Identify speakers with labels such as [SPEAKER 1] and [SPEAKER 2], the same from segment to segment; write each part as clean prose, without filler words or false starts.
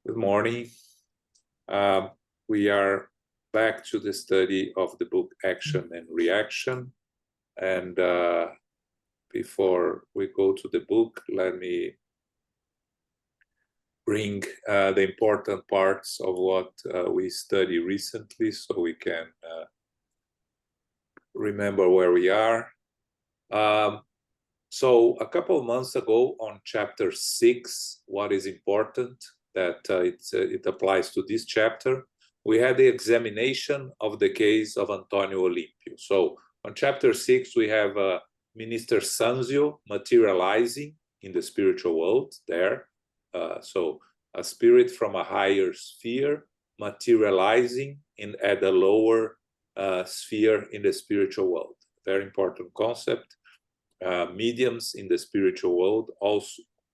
[SPEAKER 1] Good morning. We are back to the study of the book Action and Reaction. And before we go to the book, let me bring the important parts of what we studied recently so we can remember where we are. So a couple of months ago on chapter 6, what is important that it applies to this chapter, we had the examination of the case of Antonio Olimpio. So on chapter 6, we have Minister Sanzio materializing in the spiritual world there. So a spirit from a higher sphere materializing at a lower sphere in the spiritual world. Very important concept. Mediums in the spiritual world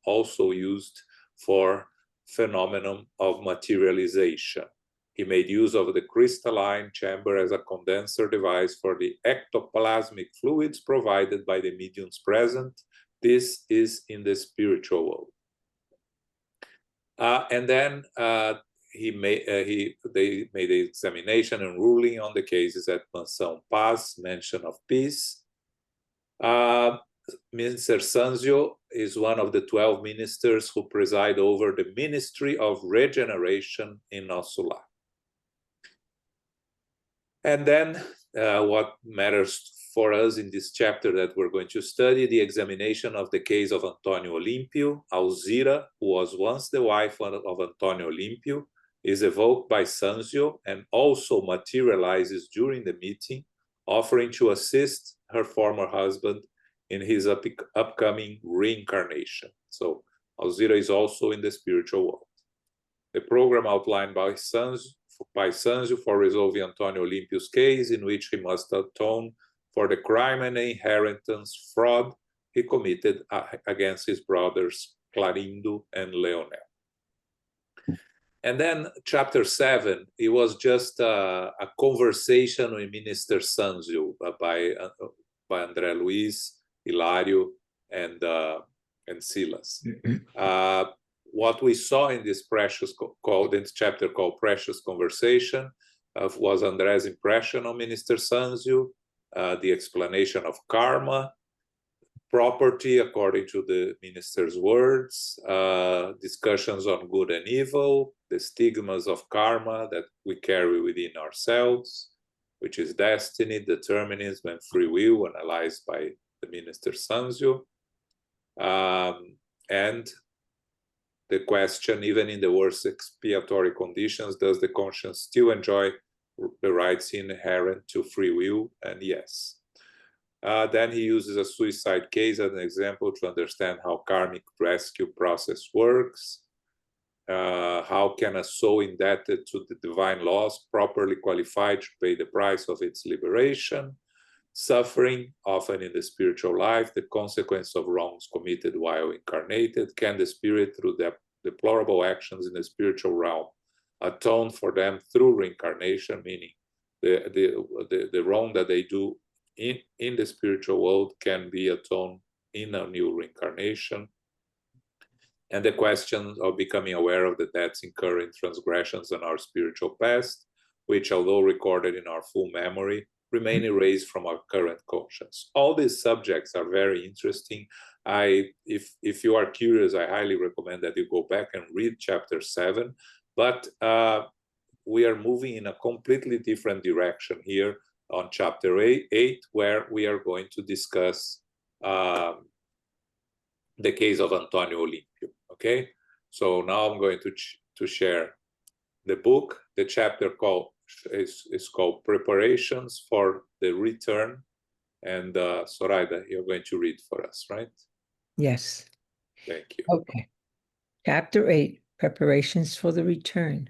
[SPEAKER 1] also used for phenomenon of materialization. He made use of the crystalline chamber as a condenser device for the ectoplasmic fluids provided by the mediums present. This is in the spiritual world. And then they made the examination and ruling on the cases at Mansão Paz, mention of peace. Minister Sanzio is one of the 12 ministers who preside over the Ministry of Regeneration in nosso lar. And then what matters for us in this chapter that we're going to study, the examination of the case of Antonio Olimpio. Alzira, who was once the wife of Antonio Olimpio, is evoked by Sanzio and also materializes during the meeting, offering to assist her former husband in his upcoming reincarnation. So Alzira is also in the spiritual world. The program outlined by Sanzio for resolving Antonio Olimpio's case, in which he must atone for the crime and inheritance fraud he committed against his brothers Clarindo and Leonel. And then chapter 7, it was just a conversation with Minister Sanzio by Andre Luiz, Hilario, and Silas. What we saw in this chapter called Precious Conversation was André's impression on Minister Sanzio, the explanation of karma, property according to the minister's words, discussions on good and evil, the stigmas of karma that we carry within ourselves, which is destiny, determinism, and free will, analyzed by the Minister Sanzio. And the question, even in the worst expiatory conditions, does the conscience still enjoy the rights inherent to free will? And yes. Then he uses a suicide case as an example to understand how karmic rescue process works. How can a soul indebted to the divine laws properly qualified to pay the price of its liberation? Suffering, often in the spiritual life, the consequence of wrongs committed while incarnated. Can the spirit, through the deplorable actions in the spiritual realm, atone for them through reincarnation, meaning the wrong that they do in the spiritual world can be atoned in a new reincarnation? And the question of becoming aware of the debts incurred in transgressions in our spiritual past, which, although recorded in our full memory, remain erased from our current conscience. All these subjects are very interesting. If you are curious, I highly recommend that you go back and read chapter 7. But we are moving in a completely different direction here on chapter 8, where we are going to discuss the case of Antonio Olimpio. Okay, so now I'm going to share the book. The chapter is called Preparations for the Return. And Zoraida, you're going to read for us, right?
[SPEAKER 2] Yes.
[SPEAKER 1] Thank you.
[SPEAKER 2] Okay. Chapter 8, Preparations for the Return.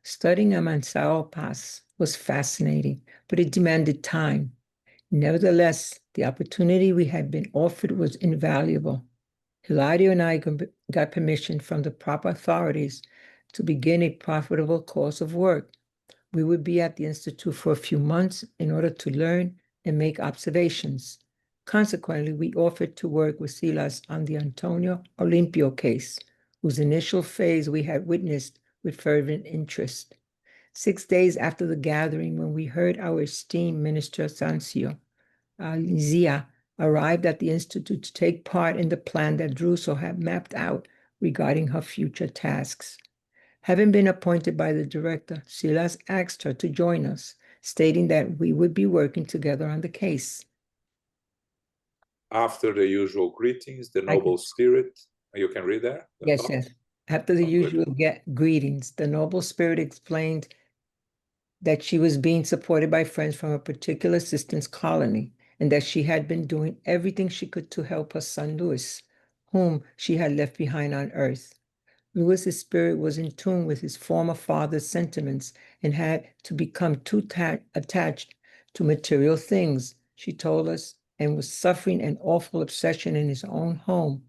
[SPEAKER 2] Studying Mansão Paz was fascinating, but it demanded time. Nevertheless, the opportunity we had been offered was invaluable. Hilario and I got permission from the proper authorities to begin a profitable course of work. We would be at the Institute for a few months in order to learn and make observations. Consequently, we offered to work with Silas on the Antonio Olimpio case, whose initial phase we had witnessed with fervent interest. 6 days after the gathering, when we heard our esteemed Minister Sancio, Lizia arrived at the Institute to take part in the plan that Druso had mapped out regarding her future tasks. Having been appointed by the director, Silas asked her to join us, stating that we would be working together on the case.
[SPEAKER 1] After the usual greetings, the noble spirit, you can read there?
[SPEAKER 2] Yes, yes. After the usual greetings, the noble spirit explained that she was being supported by friends from a particular assistance colony, and that she had been doing everything she could to help her son Louis, whom she had left behind on Earth. Louis's spirit was in tune with his former father's sentiments and had to become too attached to material things, she told us, and was suffering an awful obsession in his own home,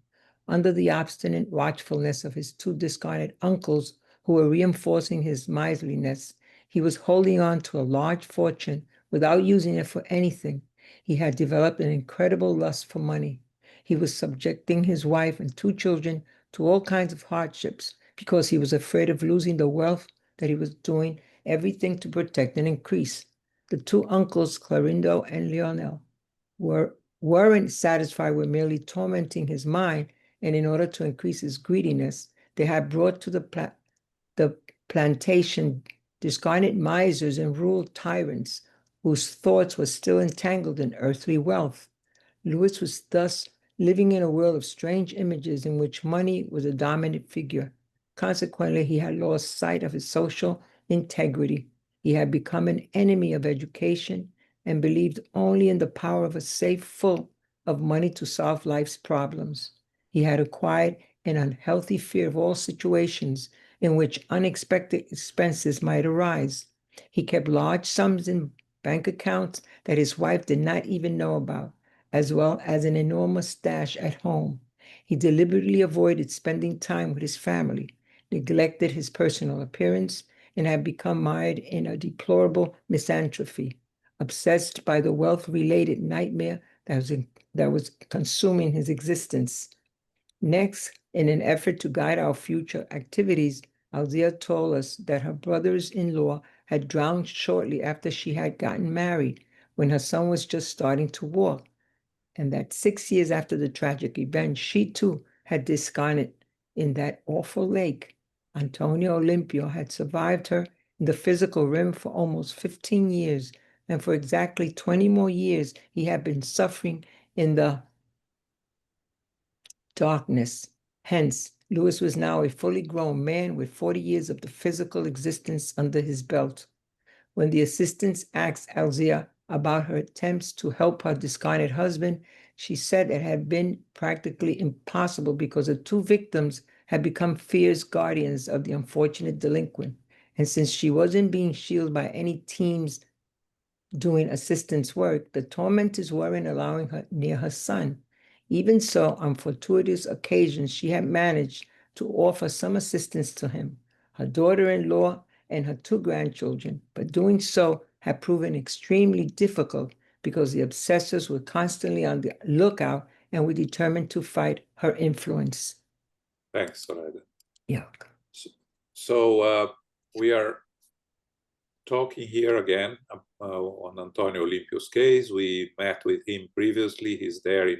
[SPEAKER 2] under the obstinate watchfulness of his two discarded uncles who were reinforcing his miserliness. He was holding on to a large fortune without using it for anything. He had developed an incredible lust for money. He was subjecting his wife and 2 children to all kinds of hardships because he was afraid of losing the wealth that he was doing everything to protect and increase. The 2 uncles, Clarindo and Lionel, weren't satisfied with merely tormenting his mind, and in order to increase his greediness, they had brought to the plantation discarnate misers and rural tyrants whose thoughts were still entangled in earthly wealth. Louis was thus living in a world of strange images in which money was a dominant figure. Consequently, he had lost sight of his social integrity. He had become an enemy of education and believed only in the power of a safe full of money to solve life's problems. He had acquired an unhealthy fear of all situations in which unexpected expenses might arise. He kept large sums in bank accounts that his wife did not even know about, as well as an enormous stash at home. He deliberately avoided spending time with his family, neglected his personal appearance, and had become mired in a deplorable misanthropy, obsessed by the wealth-related nightmare that was consuming his existence. Next, in an effort to guide our future activities, Alzia told us that her brothers-in-law had drowned shortly after she had gotten married, when her son was just starting to walk, and that 6 years after the tragic event, she too had discarnate in that awful lake. Antonio Olimpio had survived her in the physical realm for almost 15 years, and for exactly 20 more years, he had been suffering in the darkness. Hence, Louis was now a fully grown man with 40 years of the physical existence under his belt. When the assistants asked Alzia about her attempts to help her discarded husband, she said it had been practically impossible because the 2 victims had become fierce guardians of the unfortunate delinquent. And since she wasn't being shielded by any teams doing assistance work, the tormentors weren't allowing her near her son. Even so, on fortuitous occasions, she had managed to offer some assistance to him, her daughter-in-law, and her 2 grandchildren, but doing so had proven extremely difficult because the obsessors were constantly on the lookout and were determined to fight her influence.
[SPEAKER 1] Thanks, Zoraida.
[SPEAKER 2] Yeah.
[SPEAKER 1] So we are talking here again on Antonio Olimpio's case. We met with him previously. He's there in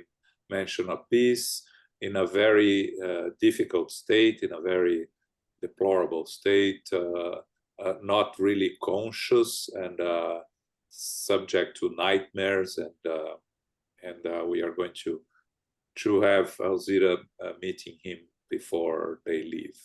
[SPEAKER 1] Mansion of Peace in a very difficult state, in a very deplorable state, not really conscious and subject to nightmares. And we are going to have Alzira meeting him before they leave.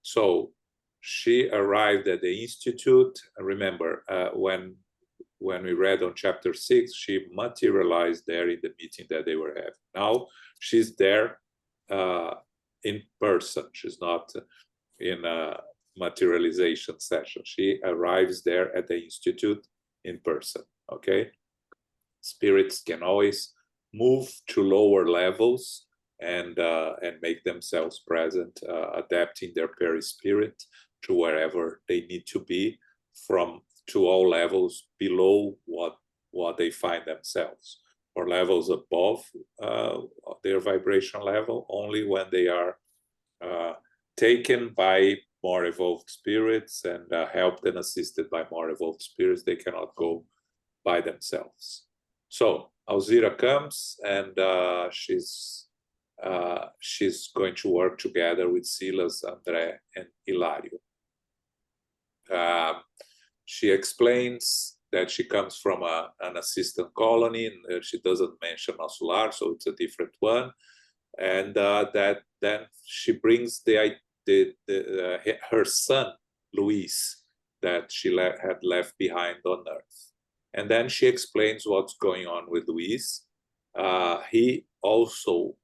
[SPEAKER 1] So she arrived at the Institute. Remember, when we read on chapter 6, she materialized there in the meeting that they were having. Now she's there in person. She's not in a materialization session. She arrives there at the Institute in person, okay? Spirits can always move to lower levels and make themselves present, adapting their perispirit to wherever they need to be, to all levels below what they find themselves, or levels above their vibration level only when they are taken by more evolved spirits and helped and assisted by more evolved spirits. They cannot go by themselves. So Alzira comes, and she's going to work together with Silas, Andre, and Hilario. She explains that she comes from an assistant colony, and she doesn't mention Asular, so it's a different one. And that then she brings her son, Luis, that she had left behind on Earth. And then she explains what's going on with Luis. He also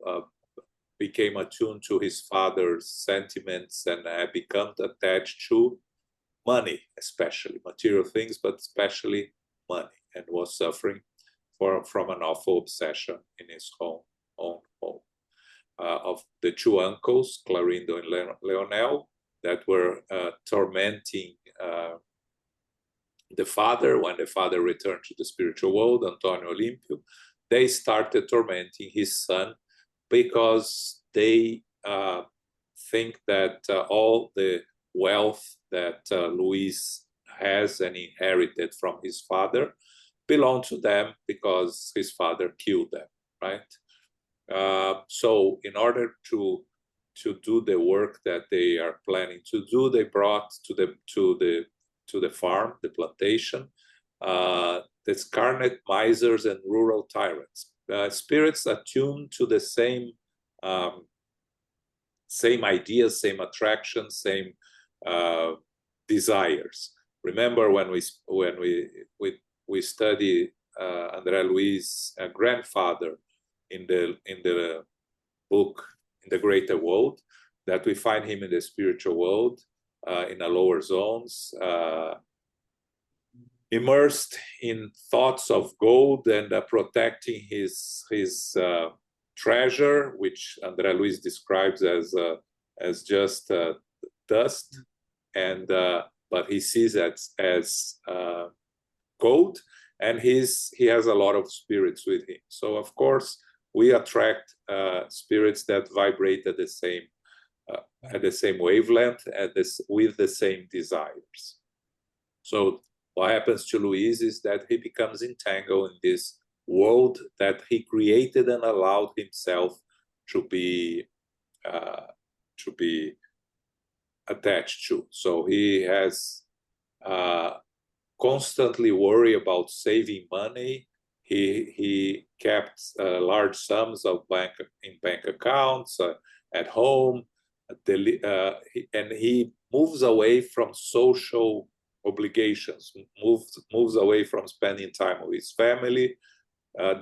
[SPEAKER 1] became attuned to his father's sentiments and had become attached to money, especially material things, but especially money, and was suffering from an awful obsession in his own home. Of the two uncles, Clarindo and Leonel, that were tormenting the father. When the father returned to the spiritual world, Antonio Olimpio, they started tormenting his son because they think that all the wealth that Luis has and inherited from his father belong to them because his father killed them, right? So in order to do the work that they are planning to do, they brought to the farm, the plantation, the scarlet misers and rural tyrants, spirits attuned to the same ideas, same attractions, same desires. Remember when we study Andre Luiz's grandfather in the book In the Greater World, that we find him in the spiritual world, in the lower zones, immersed in thoughts of gold and protecting his treasure, which Andre Luiz describes as just dust, and but he sees it as gold, and he has a lot of spirits with him. So of course we attract spirits that vibrate at the same wavelength, with the same desires. So what happens to Luis is that he becomes entangled in this world that he created and allowed himself to be attached to. So he has constantly worry about saving money. He kept large sums of in bank accounts at home, and he moves away from social obligations, moves away from spending time with his family,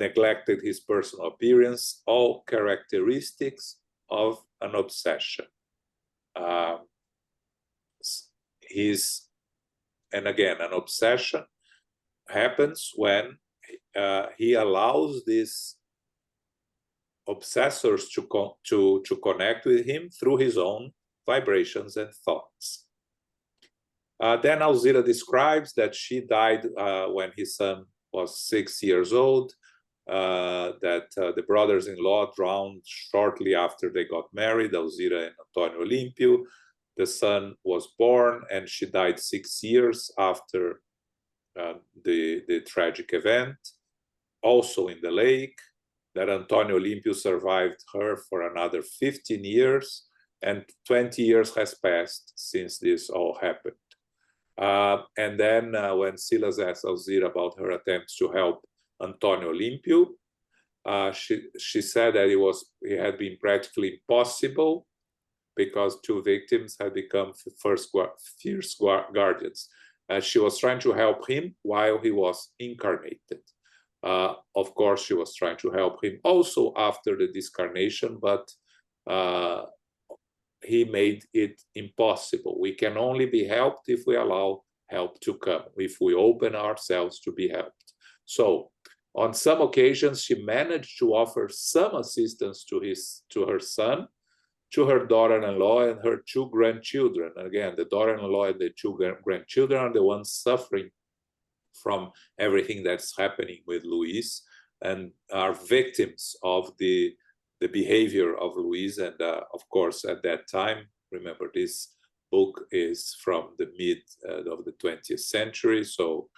[SPEAKER 1] neglected his personal appearance, all characteristics of an obsession. And again, an obsession happens when he allows these obsessors to connect with him through his own vibrations and thoughts. Then Alzira describes that she died when his son was 6 years old, that the brothers-in-law drowned shortly after they got married, Alzira and Antonio Olimpio. The son was born, and she died 6 years after the tragic event, also in the lake, that Antonio Olimpio survived her for another 15 years, and 20 years has passed since this all happened. And then when Silas asked Alzira about her attempts to help Antonio Olimpio, she said that it had been practically impossible because two victims had become fierce guardians. She was trying to help him while he was incarnated. Of course, she was trying to help him also after the discarnation, but he made it impossible. We can only be helped if we allow help to come, if we open ourselves to be helped. So on some occasions, she managed to offer some assistance to her son, to her daughter-in-law, and her two grandchildren. And again, the daughter-in-law and the two grandchildren are the ones suffering from everything that's happening with Luis and are victims of the the behavior of Luiz. And of course, at that time, remember, this book is from the mid of the 20th century. So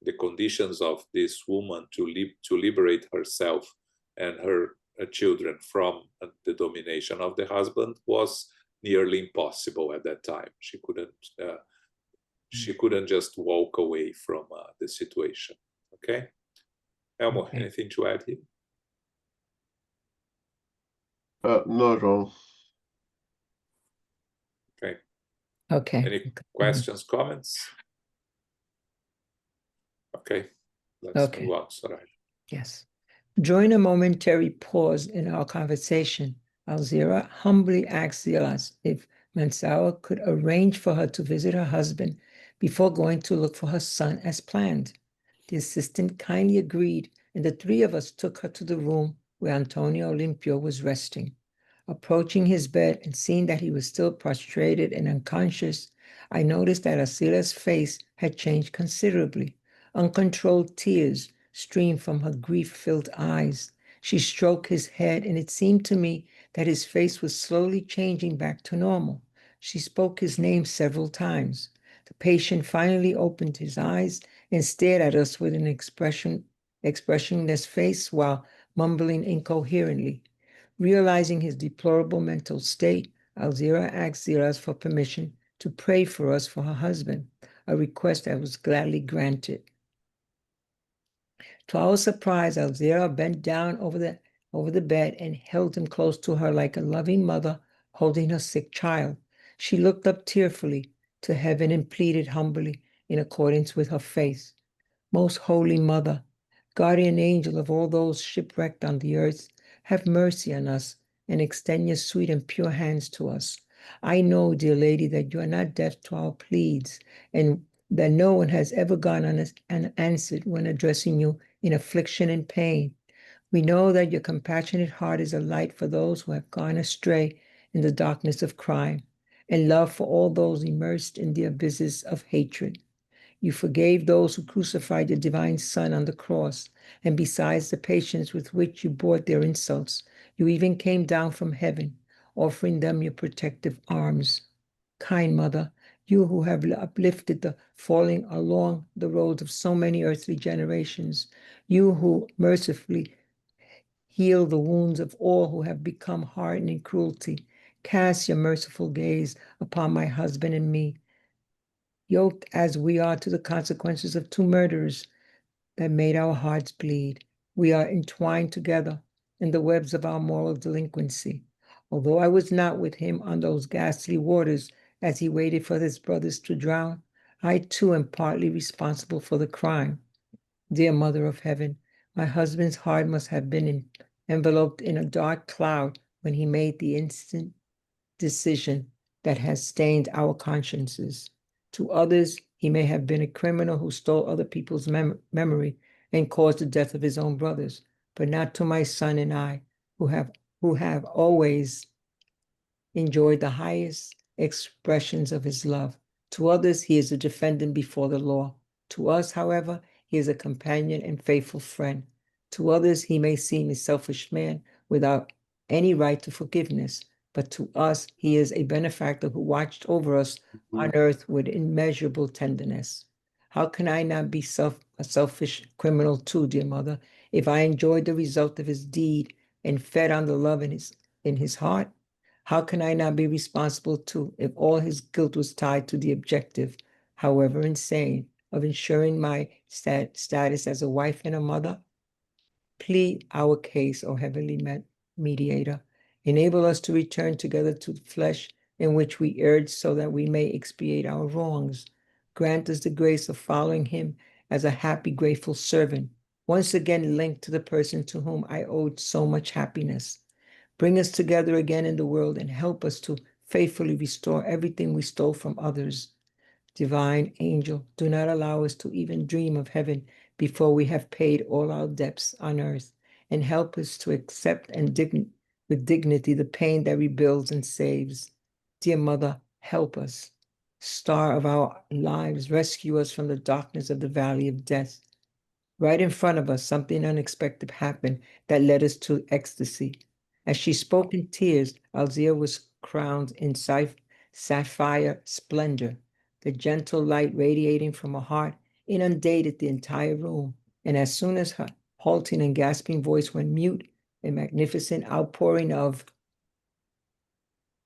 [SPEAKER 1] the conditions of this woman to liberate herself and her children from the domination of the husband was nearly impossible at that time. She couldn't just walk away from the situation. Okay, Elmo,
[SPEAKER 2] Okay.
[SPEAKER 1] anything to add here?
[SPEAKER 3] No, João.
[SPEAKER 1] Okay.
[SPEAKER 2] Okay.
[SPEAKER 1] Any questions, comments? Okay, let's move on. Sorry.
[SPEAKER 2] Yes. During a momentary pause in our conversation, Alzira humbly asked Zilas if Mansawa could arrange for her to visit her husband before going to look for her son as planned. The assistant kindly agreed, and the three of us took her to the room where Antonio Olimpio was resting. Approaching his bed and seeing that he was still prostrated and unconscious, I noticed that Arcila's face had changed considerably. Uncontrolled tears streamed from her grief-filled eyes. She stroked his head, and it seemed to me that his face was slowly changing back to normal. She spoke his name several times. The patient finally opened his eyes and stared at us with an expressionless face while mumbling incoherently. Realizing his deplorable mental state, Alzira asked Zilas for permission to pray for us for her husband, a request that was gladly granted. To our surprise, Alzira bent down over the bed and held him close to her like a loving mother holding her sick child. She looked up tearfully to heaven and pleaded humbly in accordance with her faith. Most Holy Mother, guardian angel of all those shipwrecked on the earth, have mercy on us and extend your sweet and pure hands to us. I know, dear lady, that you are not deaf to our pleas, and that no one has ever gone unanswered when addressing you in affliction and pain. We know that your compassionate heart is a light for those who have gone astray in the darkness of crime, and love for all those immersed in the abysses of hatred. You forgave those who crucified your divine Son on the cross, and besides the patience with which you bore their insults, you even came down from heaven, offering them your protective arms. Kind Mother, you who have uplifted the falling along the roads of so many earthly generations, you who mercifully heal the wounds of all who have become hardened in cruelty, cast your merciful gaze upon my husband and me, yoked as we are to the consequences of two murderers that made our hearts bleed. We are entwined together in the webs of our moral delinquency. Although I was not with him on those ghastly waters as he waited for his brothers to drown, I too am partly responsible for the crime. Dear Mother of Heaven, my husband's heart must have been enveloped in a dark cloud when he made the instant decision that has stained our consciences. To others, he may have been a criminal who stole other people's memory and caused the death of his own brothers, but not to my son and I, who have always enjoyed the highest expressions of his love. To others, he is a defendant before the law. To us, however, he is a companion and faithful friend. To others, he may seem a selfish man without any right to forgiveness, but to us, he is a benefactor who watched over us on earth with immeasurable tenderness. How can I not be a selfish criminal too, dear Mother, if I enjoyed the result of his deed and fed on the love in his heart? How can I not be responsible too if all his guilt was tied to the objective, however insane, of ensuring my status as a wife and a mother? Plead our case, O heavenly mediator. Enable us to return together to the flesh in which we erred so that we may expiate our wrongs. Grant us the grace of following him as a happy, grateful servant, once again linked to the person to whom I owed so much happiness. Bring us together again in the world and help us to faithfully restore everything we stole from others. Divine angel, do not allow us to even dream of heaven before we have paid all our debts on earth, and help us to accept with dignity the pain that rebuilds and saves. Dear Mother, help us. Star of our lives, rescue us from the darkness of the valley of death. Right in front of us, something unexpected happened that led us to ecstasy. As she spoke in tears, Alzira was crowned in sapphire splendor. The gentle light radiating from her heart inundated the entire room, and as soon as her halting and gasping voice went mute, a magnificent outpouring of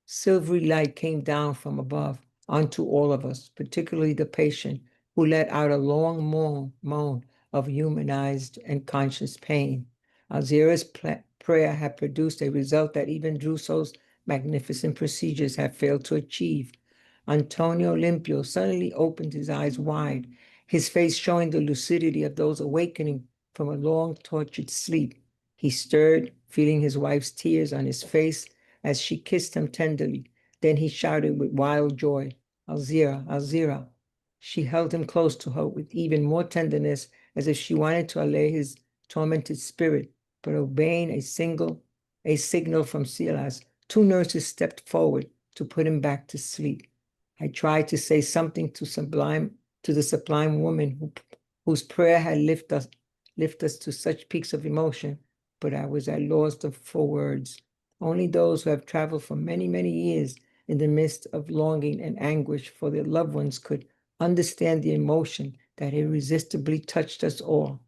[SPEAKER 2] silvery light came down from above onto all of us, particularly the patient, who let out a long moan of humanized and conscious pain. Alzira's prayer had produced a result that even Druso's magnificent procedures had failed to achieve. Antonio Limpio suddenly opened his eyes wide, his face showing the lucidity of those awakening from a long tortured sleep. He stirred, feeling his wife's tears on his face as she kissed him tenderly. Then he shouted with wild joy, "Alzira, Alzira." She held him close to her with even more tenderness, as if she wanted to allay his tormented spirit. But obeying a signal from Silas, two nurses stepped forward to put him back to sleep. I tried to say something to the sublime woman whose prayer had lifted us to such peaks of emotion, but I was at loss for words. Only those who have traveled for many, many years in the midst of longing and anguish for their loved ones could understand the emotion that irresistibly touched us all.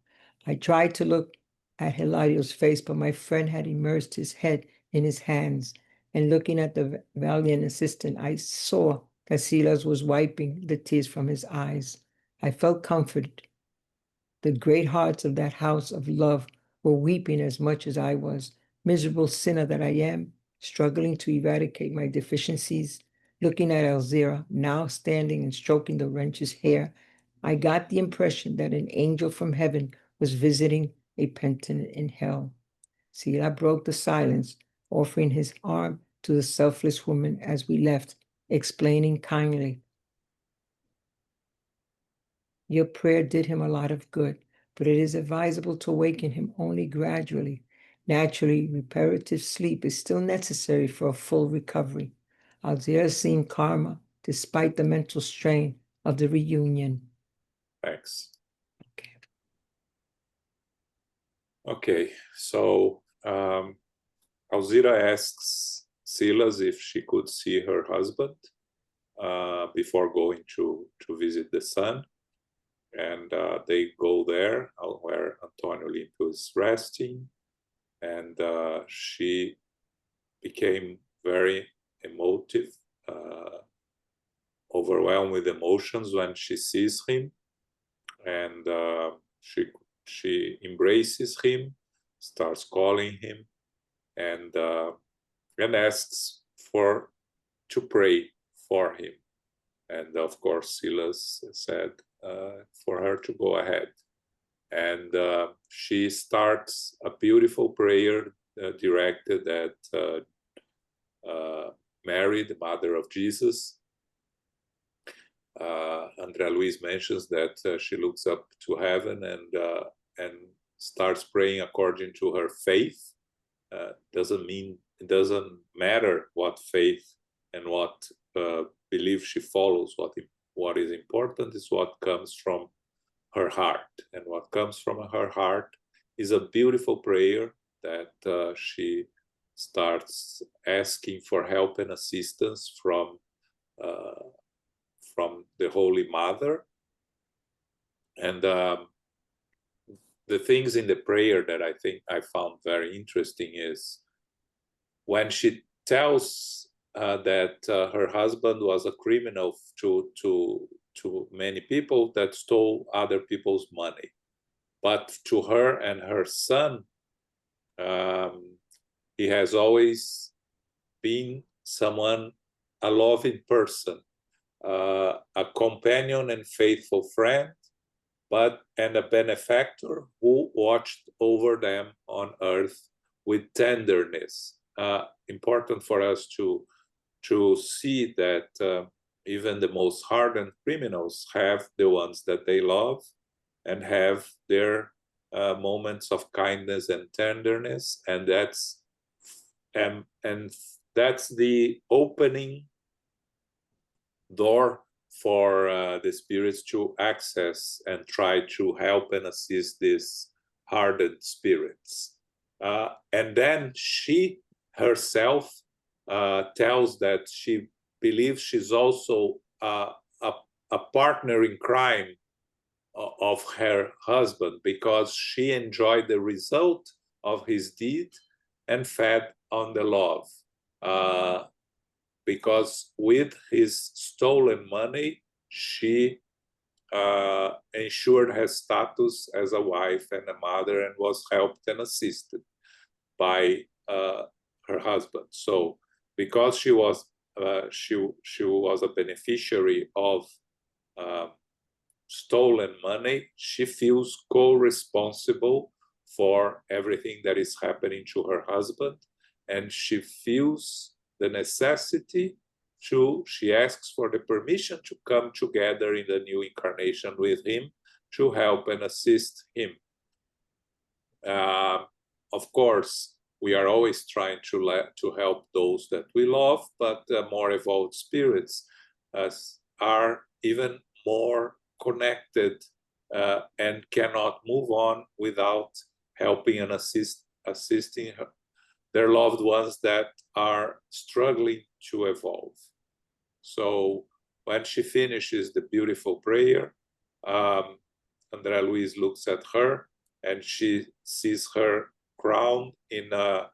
[SPEAKER 2] I tried to look at Hilario's face, but my friend had immersed his head in his hands, and looking at the valiant assistant, I saw that Silas was wiping the tears from his eyes. I felt comforted. The great hearts of that house of love were weeping as much as I was. Miserable sinner that I am, struggling to eradicate my deficiencies. Looking at Alzira, now standing and stroking the wretch's hair, I got the impression that an angel from heaven was visiting a penitent in hell. Sila broke the silence, offering his arm to the selfless woman as we left, explaining kindly, "Your prayer did him a lot of good, but it is advisable to awaken him only gradually. Naturally, reparative sleep is still necessary for a full recovery." Alzira seemed calmer despite the mental strain of the reunion.
[SPEAKER 1] Thanks.
[SPEAKER 2] Okay.
[SPEAKER 1] Okay, so Alzira asks Silas if she could see her husband before going to visit the son. And they go there where Antonio Limpio is resting. And she became very emotive, overwhelmed with emotions when she sees him. And she embraces him, starts calling him, and asks to pray for him. And of course, Silas said for her to go ahead. And she starts a beautiful prayer directed at Mary, the mother of Jesus. Andre Luiz mentions that she looks up to heaven and starts praying according to her faith. It doesn't matter what faith and what belief she follows. What is important is what comes from her heart, and what comes from her heart is a beautiful prayer that she starts asking for help and assistance from the Holy Mother. And the things in the prayer that I think I found very interesting is when she tells that her husband was a criminal to many people that stole other people's money, but to her and her son, he has always been a loving person, a companion and faithful friend, and a benefactor who watched over them on earth with tenderness. Important for us to see that even the most hardened criminals have the ones that they love and have their moments of kindness and tenderness, and that's the opening door for the spirits to access and try to help and assist these hardened spirits. And then she herself tells that she believes she's also a partner in crime of her husband, because she enjoyed the result of his deed and fed on the love. Because with his stolen money, she ensured her status as a wife and a mother, and was helped and assisted by her husband. So, because she was a beneficiary of stolen money, she feels co-responsible for everything that is happening to her husband, and she feels the necessity she asks for the permission to come together in the new incarnation with him to help and assist him. Of course, we are always trying to help those that we love, but more evolved spirits are even more connected and cannot move on without helping and assisting their loved ones that are struggling to evolve. So when she finishes the beautiful prayer, Andre Luiz looks at her, and she sees her crowned in a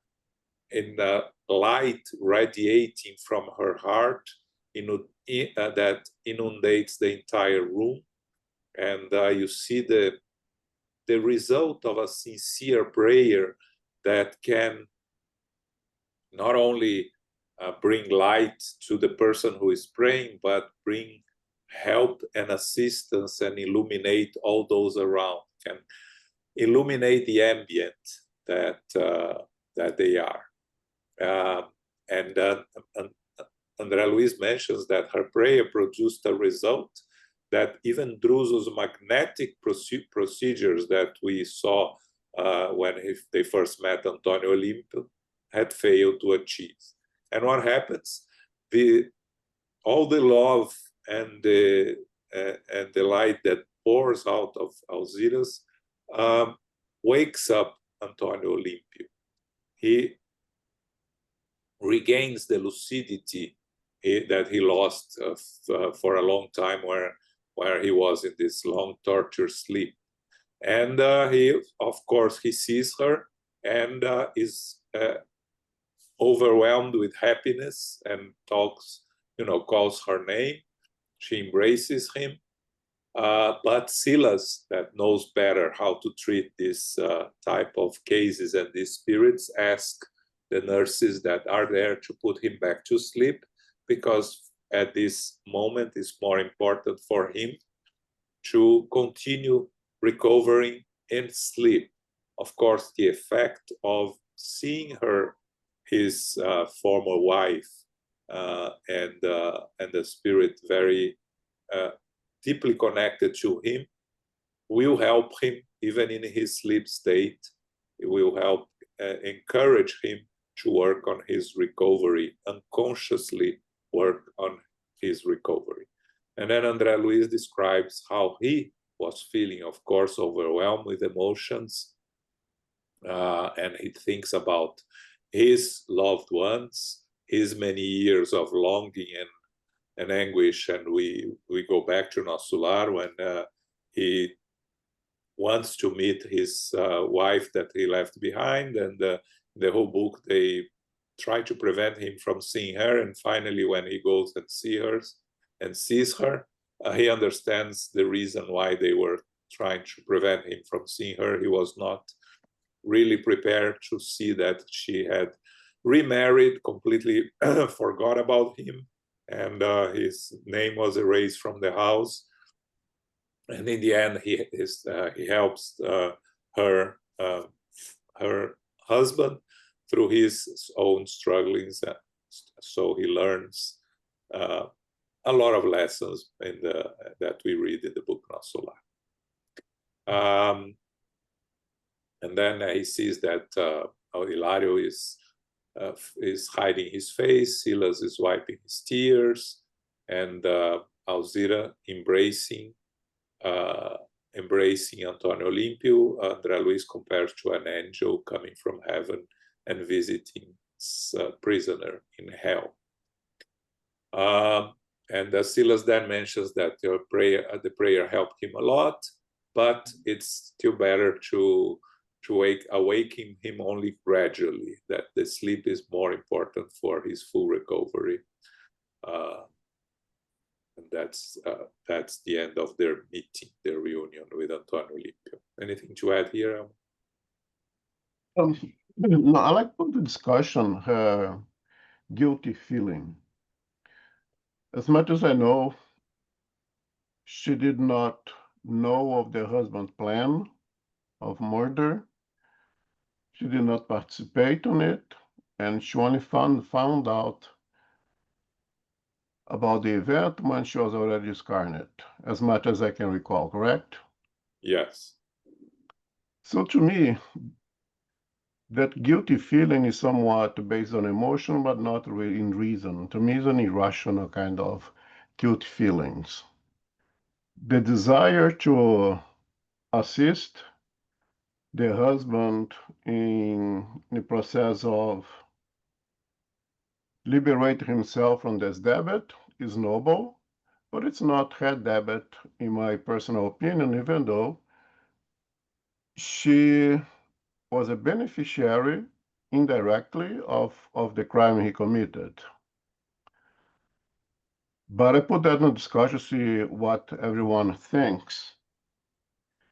[SPEAKER 1] light radiating from her heart that inundates the entire room. And you see the result of a sincere prayer that can not only bring light to the person who is praying, but bring help and assistance and illuminate all those around, can illuminate the ambient that they are. And Andre Luiz mentions that her prayer produced a result that even Druso's magnetic procedures that we saw when they first met Antonio Olympio had failed to achieve. And what happens? All the love and the light that pours out of Alzira's wakes up Antonio Olympio. He regains the lucidity that he lost for a long time, where he was in this long torture sleep. And he, of course, he sees her and is overwhelmed with happiness and calls her name. She embraces him. But Silas, that knows better how to treat this type of cases and these spirits, ask the nurses that are there to put him back to sleep, because at this moment it's more important for him to continue recovering in sleep. Of course, the effect of seeing his former wife and the spirit very deeply connected to him, will help him even in his sleep state. It will help encourage him to work on his recovery, unconsciously work on his recovery. And then Andre Luiz describes how he was feeling, of course, overwhelmed with emotions, and he thinks about his loved ones, his many years of longing and anguish. And we go back to Nosso Lar when he wants to meet his wife that he left behind, and the whole book they try to prevent him from seeing her, and finally when he goes and sees her, he understands the reason why they were trying to prevent him from seeing her. He was not really prepared to see that she had remarried, completely forgot about him, and his name was erased from the house. And in the end, he helps her husband through his own strugglings. So he learns a lot of lessons that we read in the book Nosso Lar. And then he sees that Hilario is hiding his face, Silas is wiping his tears, and Alzira embracing Antonio Olympio. Andre Luiz compares to an angel coming from heaven and visiting prisoner in hell. And Silas then mentions that the prayer helped him a lot, but it's still better to awaken him only gradually, that the sleep is more important for his full recovery. And that's the end of their meeting, their reunion with Antonio Olimpio. Anything to add here?
[SPEAKER 3] No, I like the discussion, her guilty feeling. As much as I know, she did not know of the husband's plan of murder. She did not participate in it, and she only found out about the event when she was already discarnate, as much as I can recall, correct?
[SPEAKER 1] Yes.
[SPEAKER 3] So to me, that guilty feeling is somewhat based on emotion, but not really in reason. To me, it's an irrational kind of guilt feelings. The desire to assist the husband in the process of liberating himself from this debit is noble, but it's not her debit, in my personal opinion, even though she was a beneficiary indirectly of the crime he committed. But I put that in discussion to see what everyone thinks.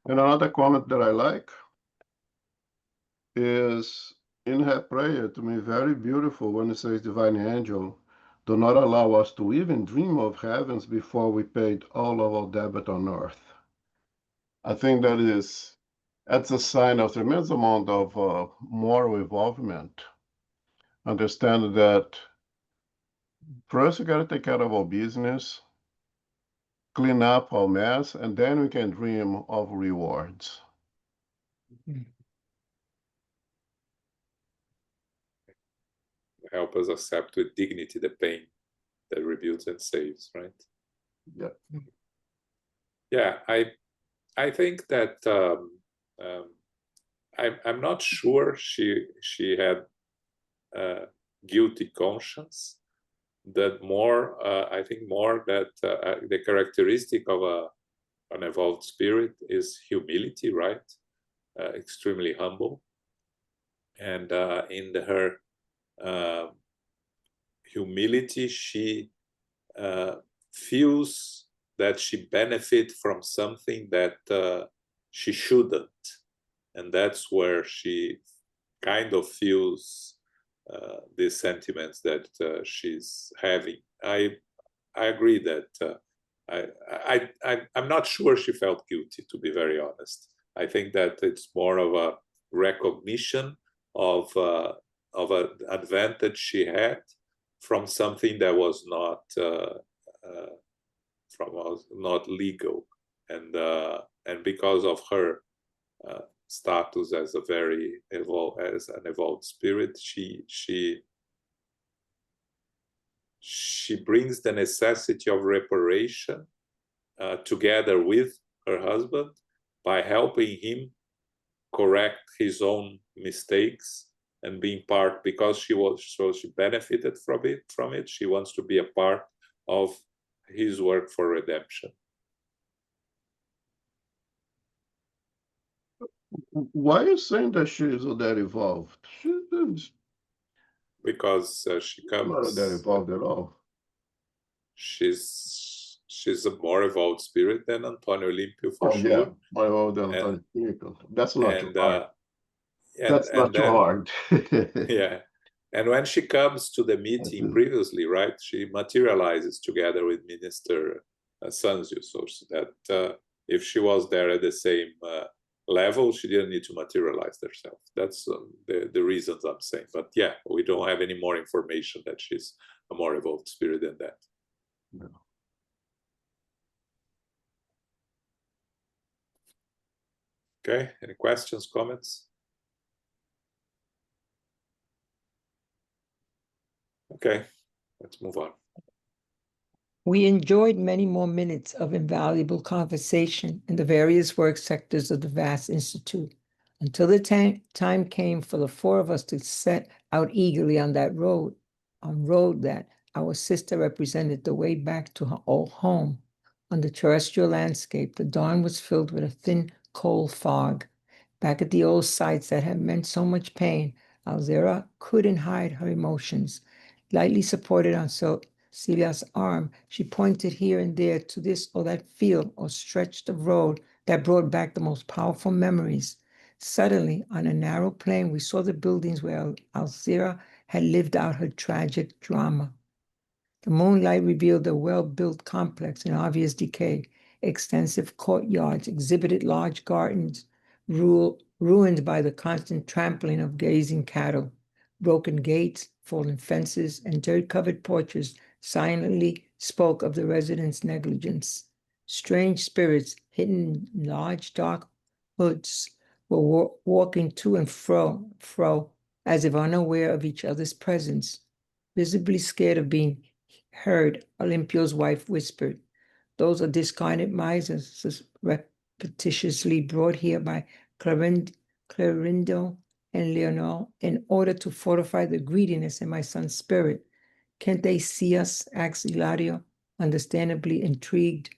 [SPEAKER 3] And another comment that I like is in her prayer, to me, very beautiful when it says, Divine Angel, do not allow us to even dream of heavens before we paid all of our debt on earth. I think that's a sign of tremendous amount of moral involvement. Understand that first we got to take care of our business, clean up our mess, and then we can dream of rewards.
[SPEAKER 1] Help us accept with dignity the pain that rebuilds and saves, right?
[SPEAKER 3] Yeah.
[SPEAKER 1] Yeah, I think that I'm not sure she had guilty conscience. That more, I think more that the characteristic of an evolved spirit is humility, right? Extremely humble, and in her humility, she feels that she benefits from something that she shouldn't, and that's where she kind of feels these sentiments that she's having. I agree that I'm not sure she felt guilty, to be very honest. I think that it's more of a recognition of an advantage she had from something that was not legal, and because of her status as an evolved spirit, she brings the necessity of reparation together with her husband by helping him correct his own mistakes and being part, because she benefited from it. She wants to be a part of his work for redemption.
[SPEAKER 3] Why are you saying that she is that evolved?
[SPEAKER 1] Because she comes
[SPEAKER 3] not that evolved at all.
[SPEAKER 1] She's a more evolved spirit than Antonio Olimpio, for sure.
[SPEAKER 3] Yeah, more evolved than Antonio Olimpio. That's not too hard. That's not too hard.
[SPEAKER 1] Yeah. And when she comes to the meeting previously, right, she materializes together with Minister Sanzio, so that if she was there at the same level, she didn't need to materialize herself. That's the reasons I'm saying. But yeah, we don't have any more information that she's a more evolved spirit than that.
[SPEAKER 3] No.
[SPEAKER 1] Okay, any questions, comments? Okay, let's move on.
[SPEAKER 2] We enjoyed many more minutes of invaluable conversation in the various work sectors of the vast institute, until the time came for the four of us to set out eagerly on that road, that our sister represented the way back to her old home. On the terrestrial landscape, the dawn was filled with a thin, cold fog. Back at the old sites that had meant so much pain, Alzira couldn't hide her emotions. Lightly supported on Celia's arm, she pointed here and there to this or that field or stretch of road that brought back the most powerful memories. Suddenly, on a narrow plain, we saw the buildings where Alzira had lived out her tragic drama. The moonlight revealed a well-built complex in obvious decay. Extensive courtyards exhibited large gardens, ruined by the constant trampling of grazing cattle. Broken gates, fallen fences, and dirt-covered porches silently spoke of the residents' negligence. Strange spirits, hidden in large dark hoods, were walking to and fro, as if unaware of each other's presence. Visibly scared of being heard, Olimpio's wife whispered, "Those are discarnate misers repetitiously brought here by Clarindo and Leonor in order to fortify the greediness in my son's spirit. Can't they see us?" asked Hilario, understandably intrigued.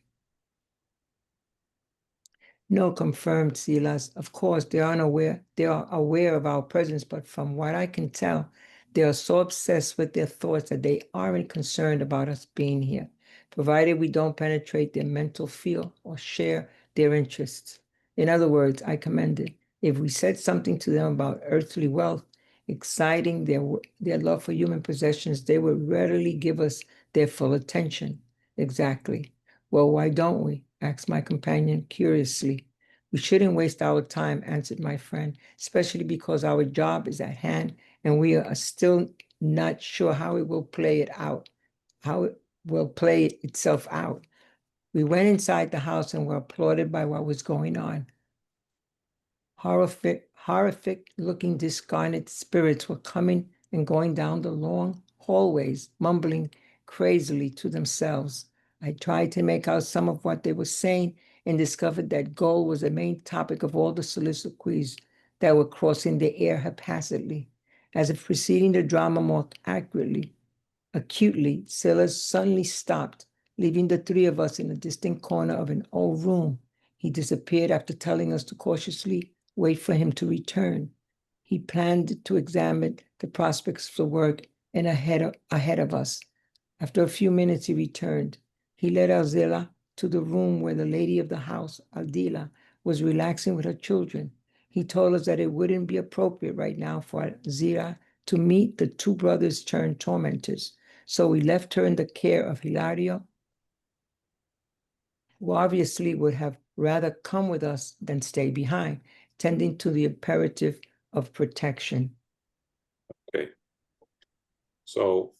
[SPEAKER 2] "No," confirmed Silas. "Of course, they are aware of our presence, but from what I can tell, they are so obsessed with their thoughts that they aren't concerned about us being here, provided we don't penetrate their mental field or share their interests. In other words," I commended, "if we said something to them about earthly wealth, exciting their love for human possessions, they would readily give us their full attention." "Exactly. Well, why don't we?" asked my companion curiously. "We shouldn't waste our time," answered my friend, "especially because our job is at hand and we are still not sure how it will play itself out. We went inside the house and were applauded by what was going on. Horrific-looking discarnate spirits were coming and going down the long hallways, mumbling crazily to themselves. I tried to make out some of what they were saying and discovered that gold was the main topic of all the soliloquies that were crossing the air haphazardly. As if preceding the drama more acutely, Silas suddenly stopped, leaving the three of us in a distant corner of an old room. He disappeared after telling us to cautiously wait for him to return. He planned to examine the prospects for work and ahead of us. After a few minutes, he returned. He led Alzira to the room where the lady of the house, Aldila, was relaxing with her children. He told us that it wouldn't be appropriate right now for Alzira to meet the two brothers turned tormentors, so we left her in the care of Hilario, who obviously would have rather come with us than stay behind, tending to the imperative of protection.
[SPEAKER 1] Okay. So,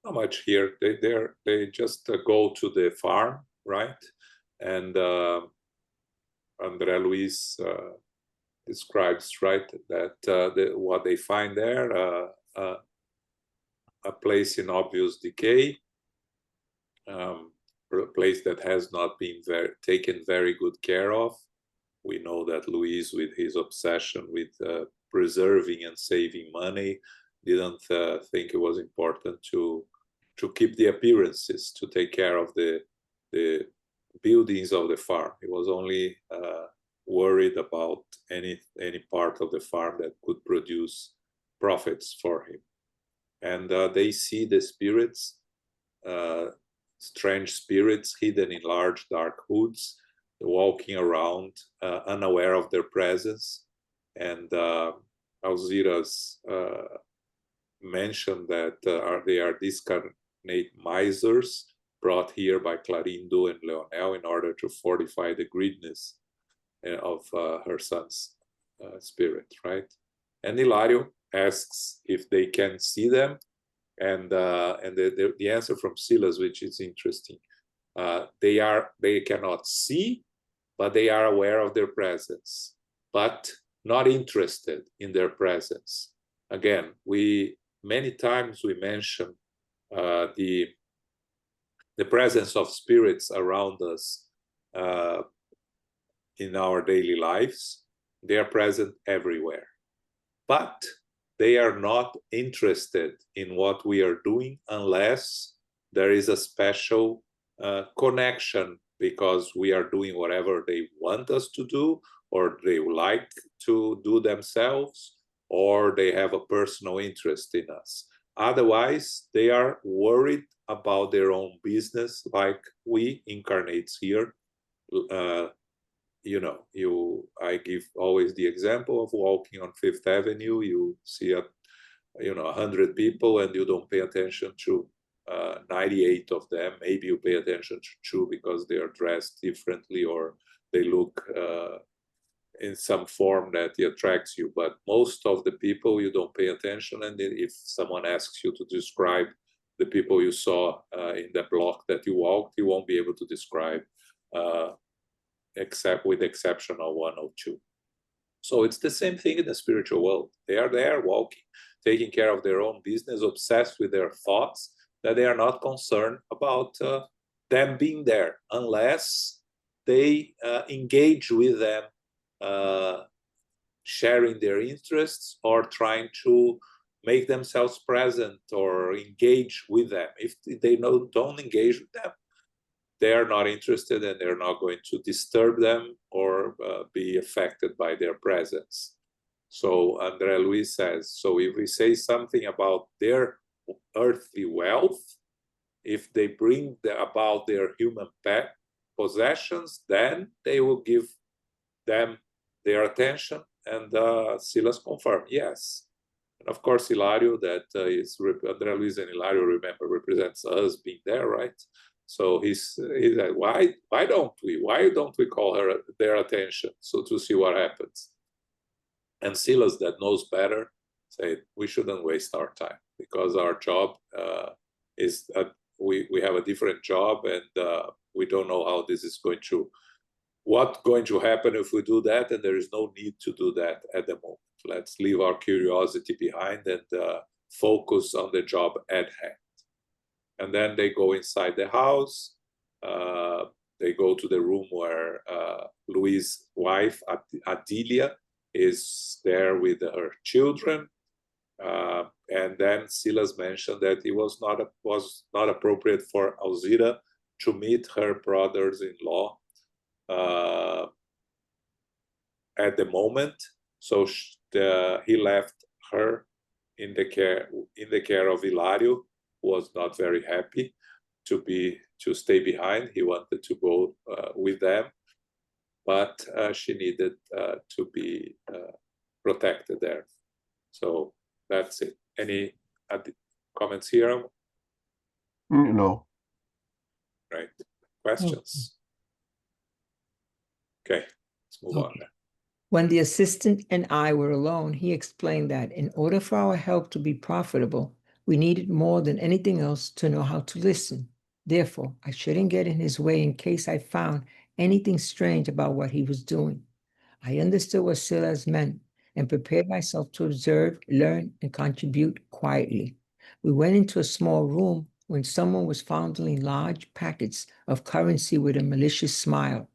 [SPEAKER 1] not much here. They just go to the farm, right? And Andre Luiz describes, right, that what they find there, a place in obvious decay, a place that has not been taken very good care of. We know that Luiz, with his obsession with preserving and saving money, didn't think it was important to keep the appearances, to take care of the buildings of the farm. He was only worried about any part of the farm that could produce profits for him. And they see the spirits, strange spirits hidden in large dark hoods, walking around, unaware of their presence. And Alzira's mentioned that they are discarnate misers brought here by Clarindo and Leonel in order to fortify the greediness of her son's spirit, right? And Hilario asks if they can see them, and the answer from Silas, which is interesting, they cannot see, but they are aware of their presence, but not interested in their presence. Again, many times we mention the presence of spirits around us in our daily lives. They are present everywhere, but they are not interested in what we are doing unless there is a special connection, because we are doing whatever they want us to do, or they like to do themselves, or they have a personal interest in us. Otherwise, they are worried about their own business, like we incarnates here. You know, I give always the example of walking on Fifth Avenue. You see 100 people, and you don't pay attention to 98 of them. Maybe you pay attention to 2 because they are dressed differently, or they look in some form that attracts you. But most of the people, you don't pay attention. And if someone asks you to describe the people you saw in the block that you walked, you won't be able to describe, except with the exception of 1 or 2. So it's the same thing in the spiritual world. They are there walking, taking care of their own business, obsessed with their thoughts, that they are not concerned about them being there, unless they engage with them, sharing their interests or trying to make themselves present or engage with them. If they don't engage with them, they are not interested, and they're not going to disturb them or be affected by their presence. So Andre Luiz says, so if we say something about their earthly wealth, if they bring about their human possessions, then they will give them their attention. And Silas confirmed, yes. And of course, Hilario, that is Andre Luiz and Hilario, remember, represents us being there, right? So he's like, why don't we call her their attention, so to see what happens? And Silas, that knows better, said we shouldn't waste our time, because our job is we have a different job, and we don't know how this is what's going to happen if we do that, and there is no need to do that at the moment. Let's leave our curiosity behind and focus on the job at hand. And then they go inside the house. They go to the room where Luiz's wife, Adilia, is there with her children. And then Silas mentioned that it was not appropriate for Alzira to meet her brothers-in-law at the moment. So he left her in the care of Hilario, who was not very happy to stay behind. He wanted to go with them, but she needed to be protected there. So that's it. Any comments here?
[SPEAKER 3] No.
[SPEAKER 1] Right. Questions? Okay, let's move on.
[SPEAKER 2] When the assistant and I were alone, he explained that in order for our help to be profitable, we needed more than anything else to know how to listen. Therefore, I shouldn't get in his way in case I found anything strange about what he was doing. I understood what Silas meant and prepared myself to observe, learn, and contribute quietly. We went into a small room when someone was fondling large packets of currency with a malicious smile.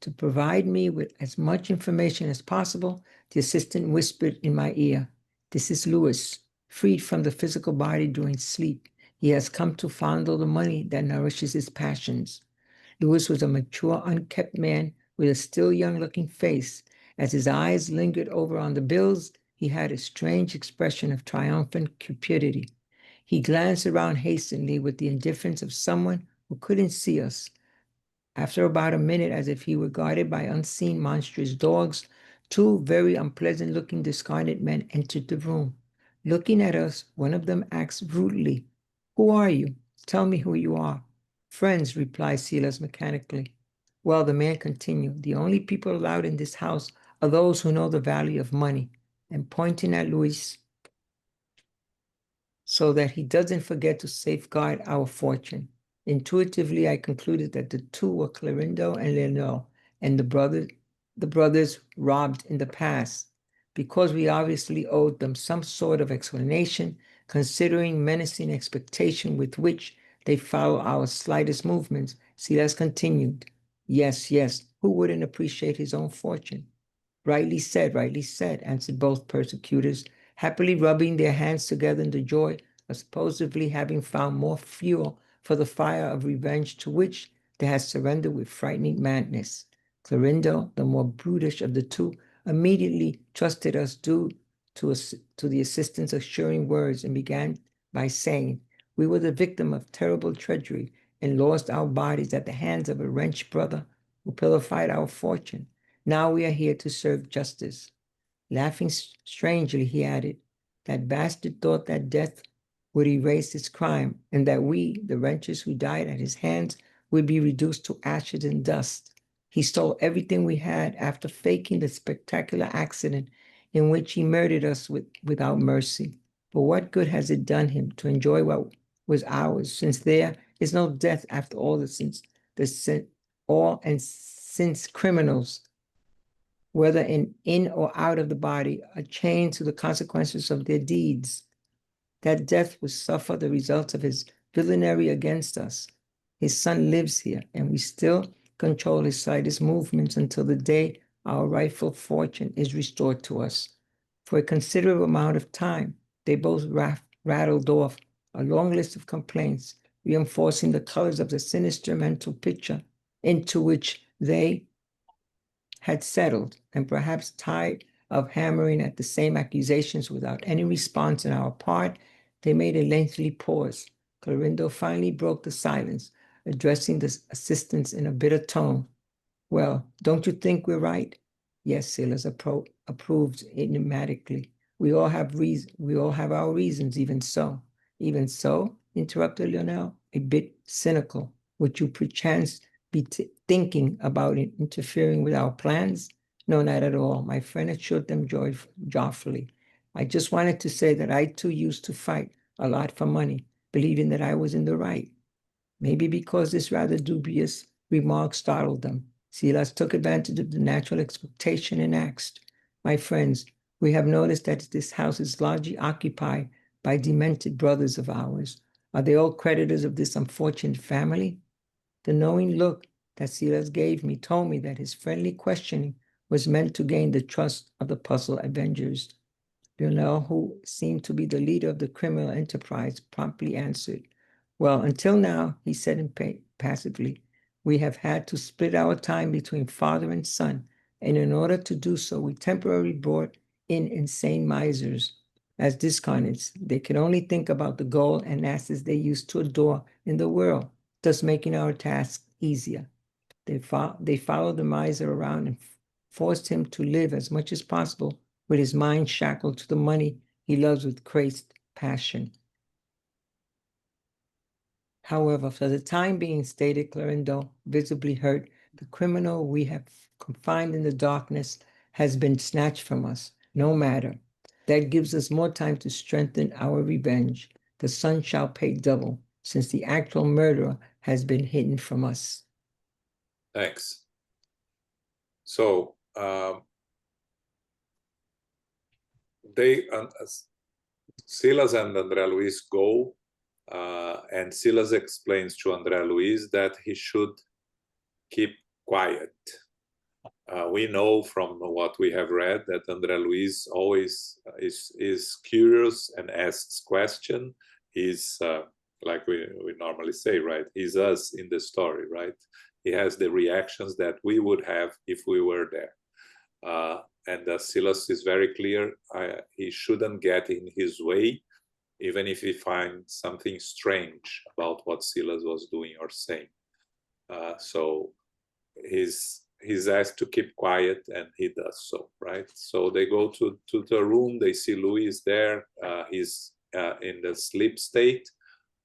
[SPEAKER 2] To provide me with as much information as possible, the assistant whispered in my ear, "This is Louis, freed from the physical body during sleep. He has come to fondle the money that nourishes his passions." Louis was a mature, unkept man with a still young-looking face. As his eyes lingered over on the bills, he had a strange expression of triumphant cupidity. He glanced around hastily with the indifference of someone who couldn't see us. After about a minute, as if he were guarded by unseen monstrous dogs, 2 very unpleasant-looking discarded men entered the room. Looking at us, one of them asked rudely, "Who are you? Tell me who you are." "Friends," replied Silas mechanically. Well, the man continued, "The only people allowed in this house are those who know the value of money." And pointing at Luis, "So that he doesn't forget to safeguard our fortune." Intuitively, I concluded that the 2 were Clerindo and Leonel, and the brothers robbed in the past. Because we obviously owed them some sort of explanation, considering menacing expectation with which they follow our slightest movements, Silas continued, Yes, who wouldn't appreciate his own fortune?" Rightly said, answered both persecutors, happily rubbing their hands together in the joy of supposedly having found more fuel for the fire of revenge to which they had surrendered with frightening madness. Clorindo, the more brutish of the two, immediately trusted us due to the assistance of assuring words and began by saying, we were the victim of terrible treachery and lost our bodies at the hands of a wretched brother who pillified our fortune. Now we are here to serve justice. Laughing strangely, he added, that bastard thought that death would erase his crime, and that we, the wretches who died at his hands, would be reduced to ashes and dust. He stole everything we had after faking the spectacular accident in which he murdered us without mercy. But what good has it done him to enjoy what was ours, since there is no death after all, since criminals, whether in or out of the body, are chained to the consequences of their deeds, that death would suffer the results of his villainy against us. His son lives here, and we still control his slightest movements until the day our rightful fortune is restored to us. For a considerable amount of time, they both rattled off a long list of complaints, reinforcing the colors of the sinister mental picture into which they had settled, and perhaps tired of hammering at the same accusations without any response on our part, they made a lengthy pause. Clorindo finally broke the silence, addressing the assistants in a bitter tone. Well, don't you think we're right? Yes, Silas approved enigmatically. We all have our reasons, even so. Even so, interrupted Lionel, a bit cynical. Would you perchance be thinking about interfering with our plans? No, not at all. My friend assured them joyfully. I just wanted to say that I too used to fight a lot for money, believing that I was in the right. Maybe because this rather dubious remark startled them, Silas took advantage of the natural expectation and asked, my friends, we have noticed that this house is largely occupied by demented brothers of ours. Are they all creditors of this unfortunate family? The knowing look that Silas gave me told me that his friendly questioning was meant to gain the trust of the puzzle avengers. Lionel, who seemed to be the leader of the criminal enterprise, promptly answered, well, until now, he said impassively, we have had to split our time between father and son, and in order to do so, we temporarily brought in insane misers as discarnates. They could only think about the gold and asses they used to adore in the world, thus making our task easier. They followed the miser around and forced him to live as much as possible with his mind shackled to the money he loves with crazed passion. However, for the time being, stated Clorindo, visibly hurt, the criminal we have confined in the darkness has been snatched from us. No matter. That gives us more time to strengthen our revenge. The son shall pay double, since the actual murderer has been hidden from us.
[SPEAKER 1] Thanks. So, Silas and Andre Luiz go, and Silas explains to Andre Luiz that he should keep quiet. We know from what we have read that Andre Luiz always is curious and asks questions. He's like we normally say, right? He's us in the story, right? He has the reactions that we would have if we were there. And Silas is very clear. He shouldn't get in his way, even if he finds something strange about what Silas was doing or saying. So he's asked to keep quiet, and he does so, right? So they go to the room. They see Luis there. He's in the sleep state.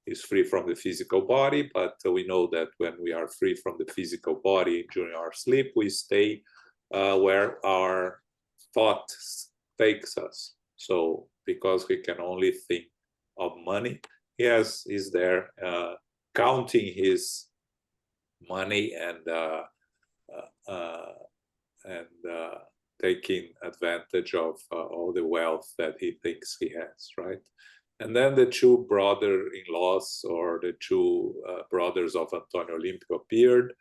[SPEAKER 1] He's free from the physical body, but we know that when we are free from the physical body during our sleep, we stay where our thoughts takes us. So because he can only think of money, he's there counting his money and taking advantage of all the wealth that he thinks he has, right? And then the two brother-in-laws, or the two brothers of Antonio Olímpico, appeared.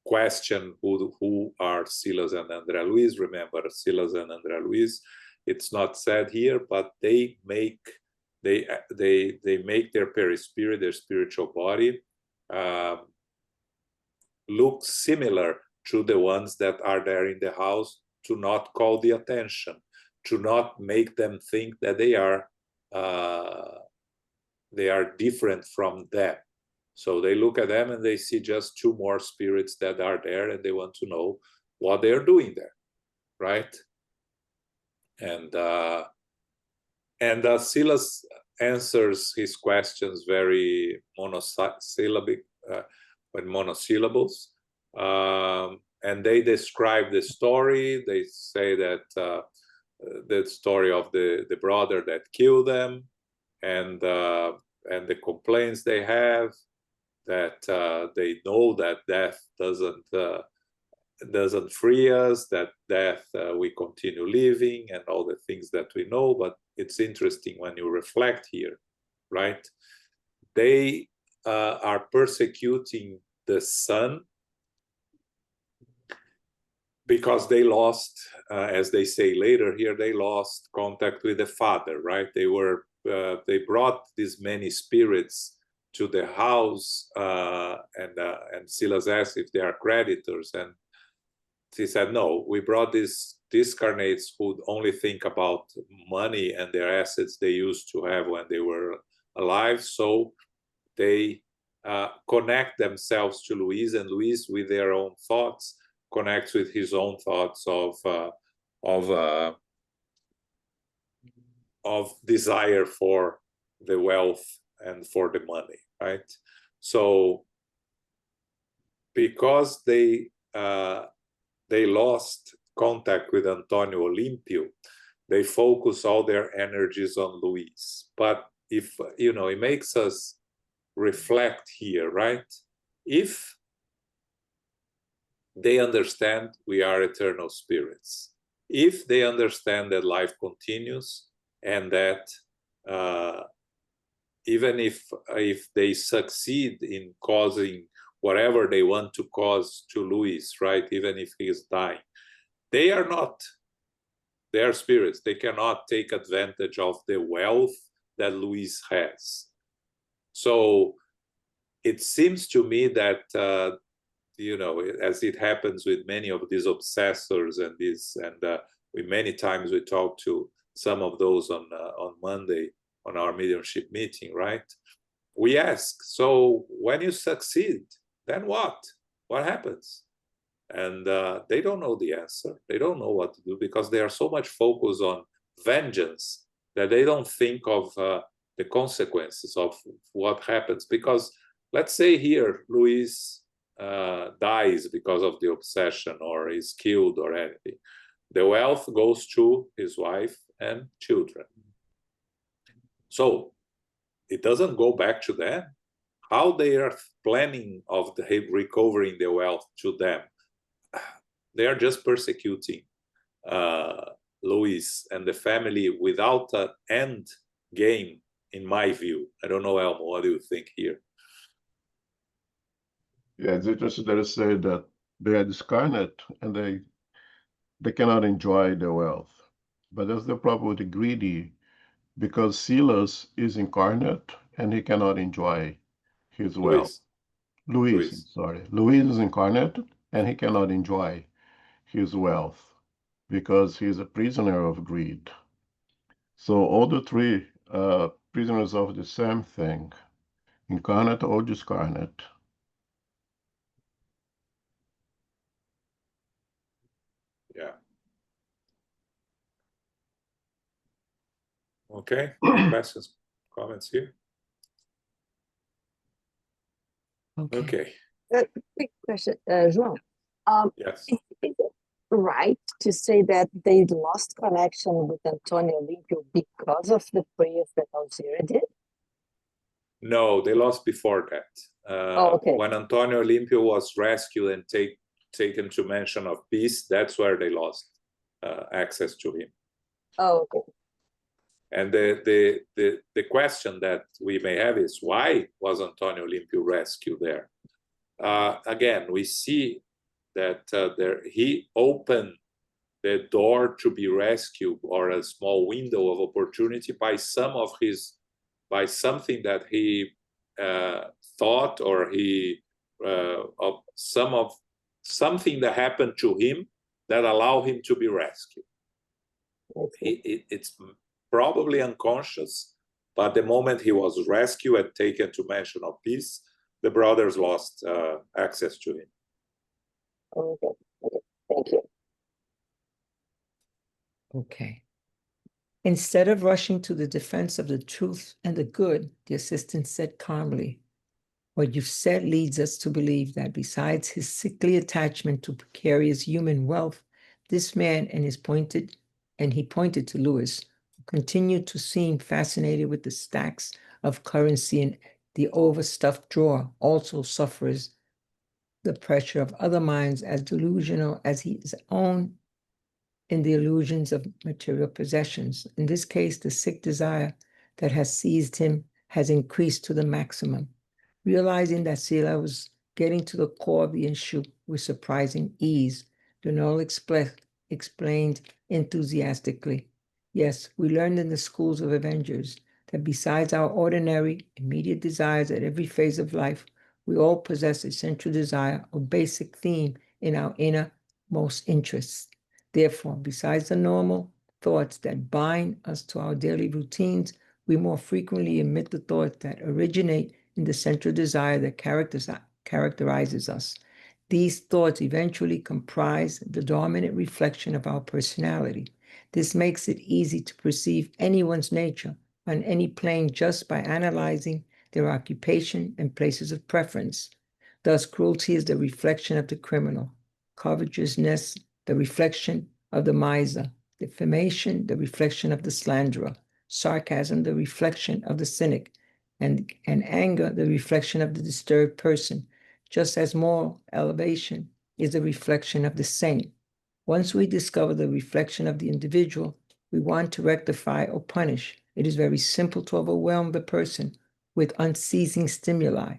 [SPEAKER 1] Question who are Silas and Andre Luiz. Remember, Silas and Andre Luiz It's not said here, but they make their perispirit, their spiritual body, look similar to the ones that are there in the house, to not call the attention, to not make them think that they are different from them. So they look at them and they see just two more spirits that are there, and they want to know what they're doing there, right? And Silas answers his questions very monosyllabic, with monosyllables. And they describe the story. They say that the story of the brother that killed them, and the complaints they have, that they know that death doesn't free us, that death we continue living, and all the things that we know. But it's interesting when you reflect here, right? They are persecuting the son because they lost, as they say later here, they lost contact with the father, right? They brought these many spirits to the house, and Silas asked if they are creditors, and he said, no, we brought these discarnates who only think about money and their assets they used to have when they were alive. So they connect themselves to Luiz, and Luiz, with their own thoughts, connects with his own thoughts of desire for the wealth and for the money, right? So because they lost contact with Antonio Olimpio, they focus all their energies on Luiz. But if, it makes us reflect here, right? If they understand we are eternal spirits, if they understand that life continues, and that even if they succeed in causing whatever they want to cause to Luiz, right? Even if he is dying, they are spirits. They cannot take advantage of the wealth that Luiz has. So it seems to me that, as it happens with many of these obsessors many times we talk to some of those on Monday on our mediumship meeting, right? We ask, so when you succeed, then what? What happens? And they don't know the answer. They don't know what to do, because they are so much focused on vengeance that they don't think of the consequences of what happens. Because let's say here, Luiz dies because of the obsession, or is killed, or anything. The wealth goes to his wife and children. So it doesn't go back to them. How they are planning of recovering the wealth to them? They are just persecuting Luiz and the family without an end game, in my view. I don't know, Elmo, what do you think here?
[SPEAKER 3] Yeah, it's interesting that you say that they are discarnate and they cannot enjoy the wealth. But that's the problem with the greedy, because Silas is incarnate and he cannot enjoy his wealth. Luiz is incarnate and he cannot enjoy his wealth because he is a prisoner of greed. So all the three prisoners of the same thing, incarnate or discarnate.
[SPEAKER 1] Yeah. Okay. Questions, comments here? Okay.
[SPEAKER 4] Quick question, João.
[SPEAKER 1] Yes.
[SPEAKER 4] Is it right to say that they lost connection with Antonio Olimpio because of the prayers that Xavier did?
[SPEAKER 1] No, they lost before that.
[SPEAKER 4] Okay.
[SPEAKER 1] When Antonio Olimpio was rescued and taken to Mansion of Peace, that's where they lost access to him.
[SPEAKER 4] Oh, okay.
[SPEAKER 1] And the question that we may have is, why was Antonio Olimpio rescued there? Again, we see that he opened the door to be rescued, or a small window of opportunity by something that he thought, or something that happened to him that allowed him to be rescued. It's probably unconscious, but the moment he was rescued and taken to Mansion of Peace, the brothers lost access to him.
[SPEAKER 4] Okay, thank you.
[SPEAKER 2] Okay. Instead of rushing to the defense of the truth and the good, the assistant said calmly, "What you've said leads us to believe that besides his sickly attachment to precarious human wealth, this man he pointed to Luis, who continued to seem fascinated with the stacks of currency in the overstuffed drawer, also suffers the pressure of other minds as delusional as his own in the illusions of material possessions. In this case, the sick desire that has seized him has increased to the maximum." Realizing that Sila was getting to the core of the issue with surprising ease, Donal explained enthusiastically, "Yes, we learned in the schools of Avengers that besides our ordinary, immediate desires at every phase of life, we all possess a central desire or basic theme in our innermost interests. Therefore, besides the normal thoughts that bind us to our daily routines, we more frequently emit the thoughts that originate in the central desire that characterizes us. These thoughts eventually comprise the dominant reflection of our personality. This makes it easy to perceive anyone's nature on any plane just by analyzing their occupation and places of preference. Thus, cruelty is the reflection of the criminal, covetousness, the reflection of the miser, defamation, the reflection of the slanderer, sarcasm, the reflection of the cynic, and anger, the reflection of the disturbed person, just as moral elevation is the reflection of the saint. Once we discover the reflection of the individual we want to rectify or punish, it is very simple to overwhelm the person with unceasing stimuli,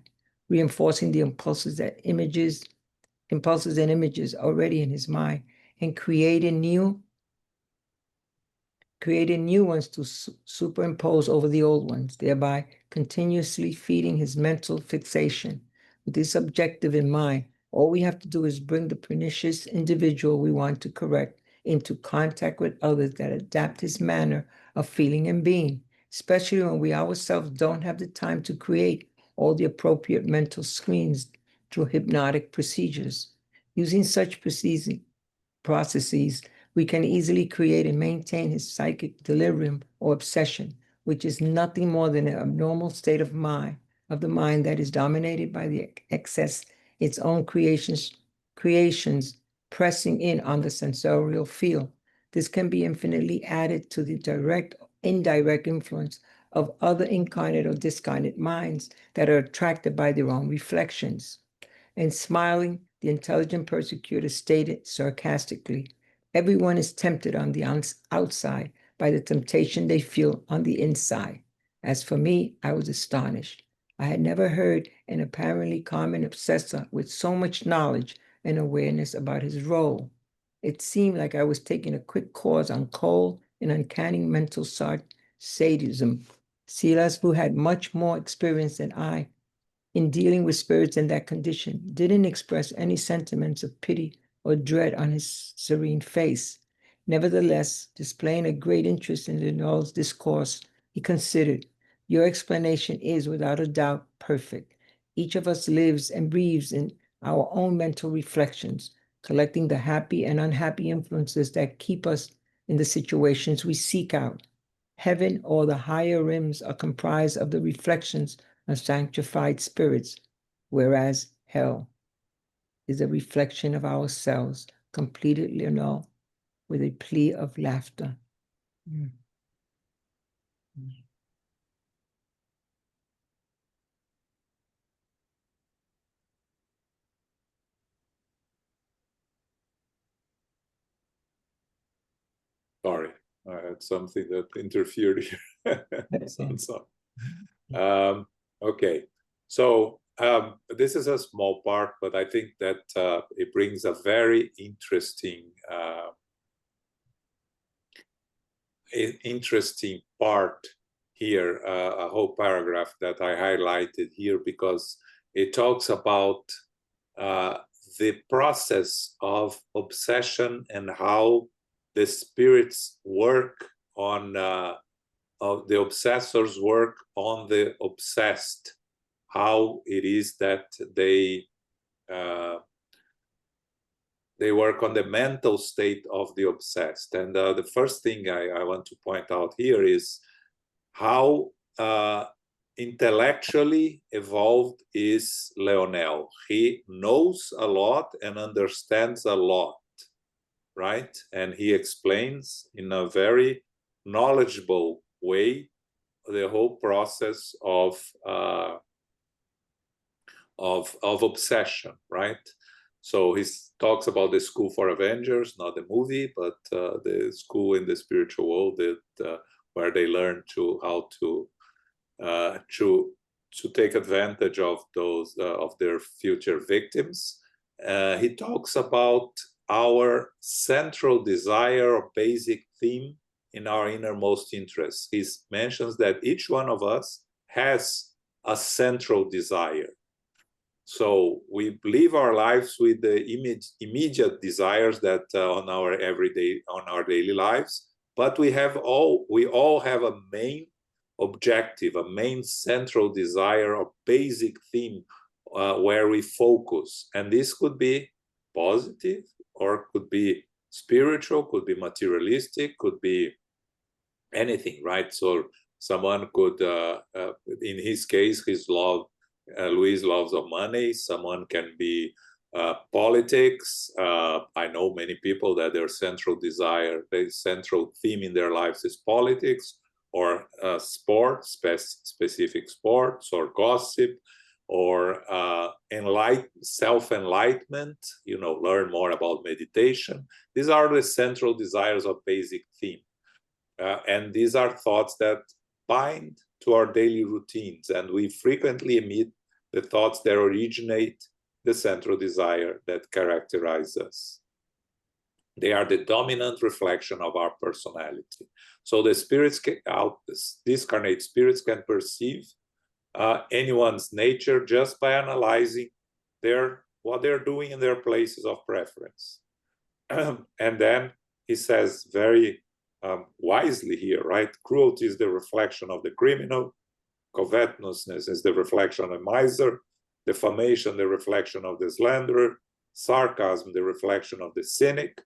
[SPEAKER 2] reinforcing the impulses and images already in his mind, and creating new ones to superimpose over the old ones, thereby continuously feeding his mental fixation. With this objective in mind, all we have to do is bring the pernicious individual we want to correct into contact with others that adapt his manner of feeling and being, especially when we ourselves don't have the time to create all the appropriate mental screens through hypnotic procedures. Using such processes, we can easily create and maintain his psychic delirium or obsession, which is nothing more than an abnormal state of the mind that is dominated by the excess, its own creations pressing in on the sensorial field. This can be infinitely added to the direct, indirect influence of other incarnate or discarnate minds that are attracted by their own reflections. And smiling, the intelligent persecutor stated sarcastically, "Everyone is tempted on the outside by the temptation they feel on the inside. As for me, I was astonished. I had never heard an apparently common obsessor with so much knowledge and awareness about his role. It seemed like I was taking a quick course on cold and uncanny mental sadism. Silas, who had much more experience than I in dealing with spirits in that condition, didn't express any sentiments of pity or dread on his serene face. Nevertheless, displaying a great interest in Donal's discourse, he considered, "Your explanation is without a doubt perfect. Each of us lives and breathes in our own mental reflections, collecting the happy and unhappy influences that keep us in the situations we seek out. Heaven or the higher realms are comprised of the reflections of sanctified spirits, whereas hell is a reflection of ourselves," completed Leonel with a plea of laughter.
[SPEAKER 1] Sorry, I had something that interfered here. Okay, so this is a small part, but I think that it brings a very interesting interesting part here, a whole paragraph that I highlighted here, because it talks about the process of obsession and how the spirits work on, of the obsessors work on the obsessed, how it is that they work on the mental state of the obsessed. And the first thing I want to point out here is how intellectually evolved is Leonel. He knows a lot and understands a lot, right? And he explains in a very knowledgeable way the whole process of obsession, right? So he talks about the School for Avengers, not the movie, but the school in the spiritual world that where they learn how to take advantage of those of their future victims. He talks about our central desire or basic theme in our innermost interests. He mentions that each one of us has a central desire. So we live our lives with the immediate desires that on our daily lives, but we all have a main objective, a main central desire, a basic theme where we focus. And this could be positive, or could be spiritual, could be materialistic, could be anything, right? So someone could, in his case, Luiz loves of money. Someone can be politics. I know many people that their central desire, their central theme in their lives is politics, or sports, specific sports, or gossip, or self-enlightenment, learn more about meditation. These are the central desires of basic theme. And these are thoughts that bind to our daily routines, and we frequently emit the thoughts that originate the central desire that characterize us. They are the dominant reflection of our personality. So the spirits, discarnate spirits, can perceive anyone's nature just by analyzing what they're doing in their places of preference. And then he says very wisely here, right? Cruelty is the reflection of the criminal. Covetousness is the reflection of a miser. Defamation, the reflection of the slanderer. Sarcasm, the reflection of the cynic.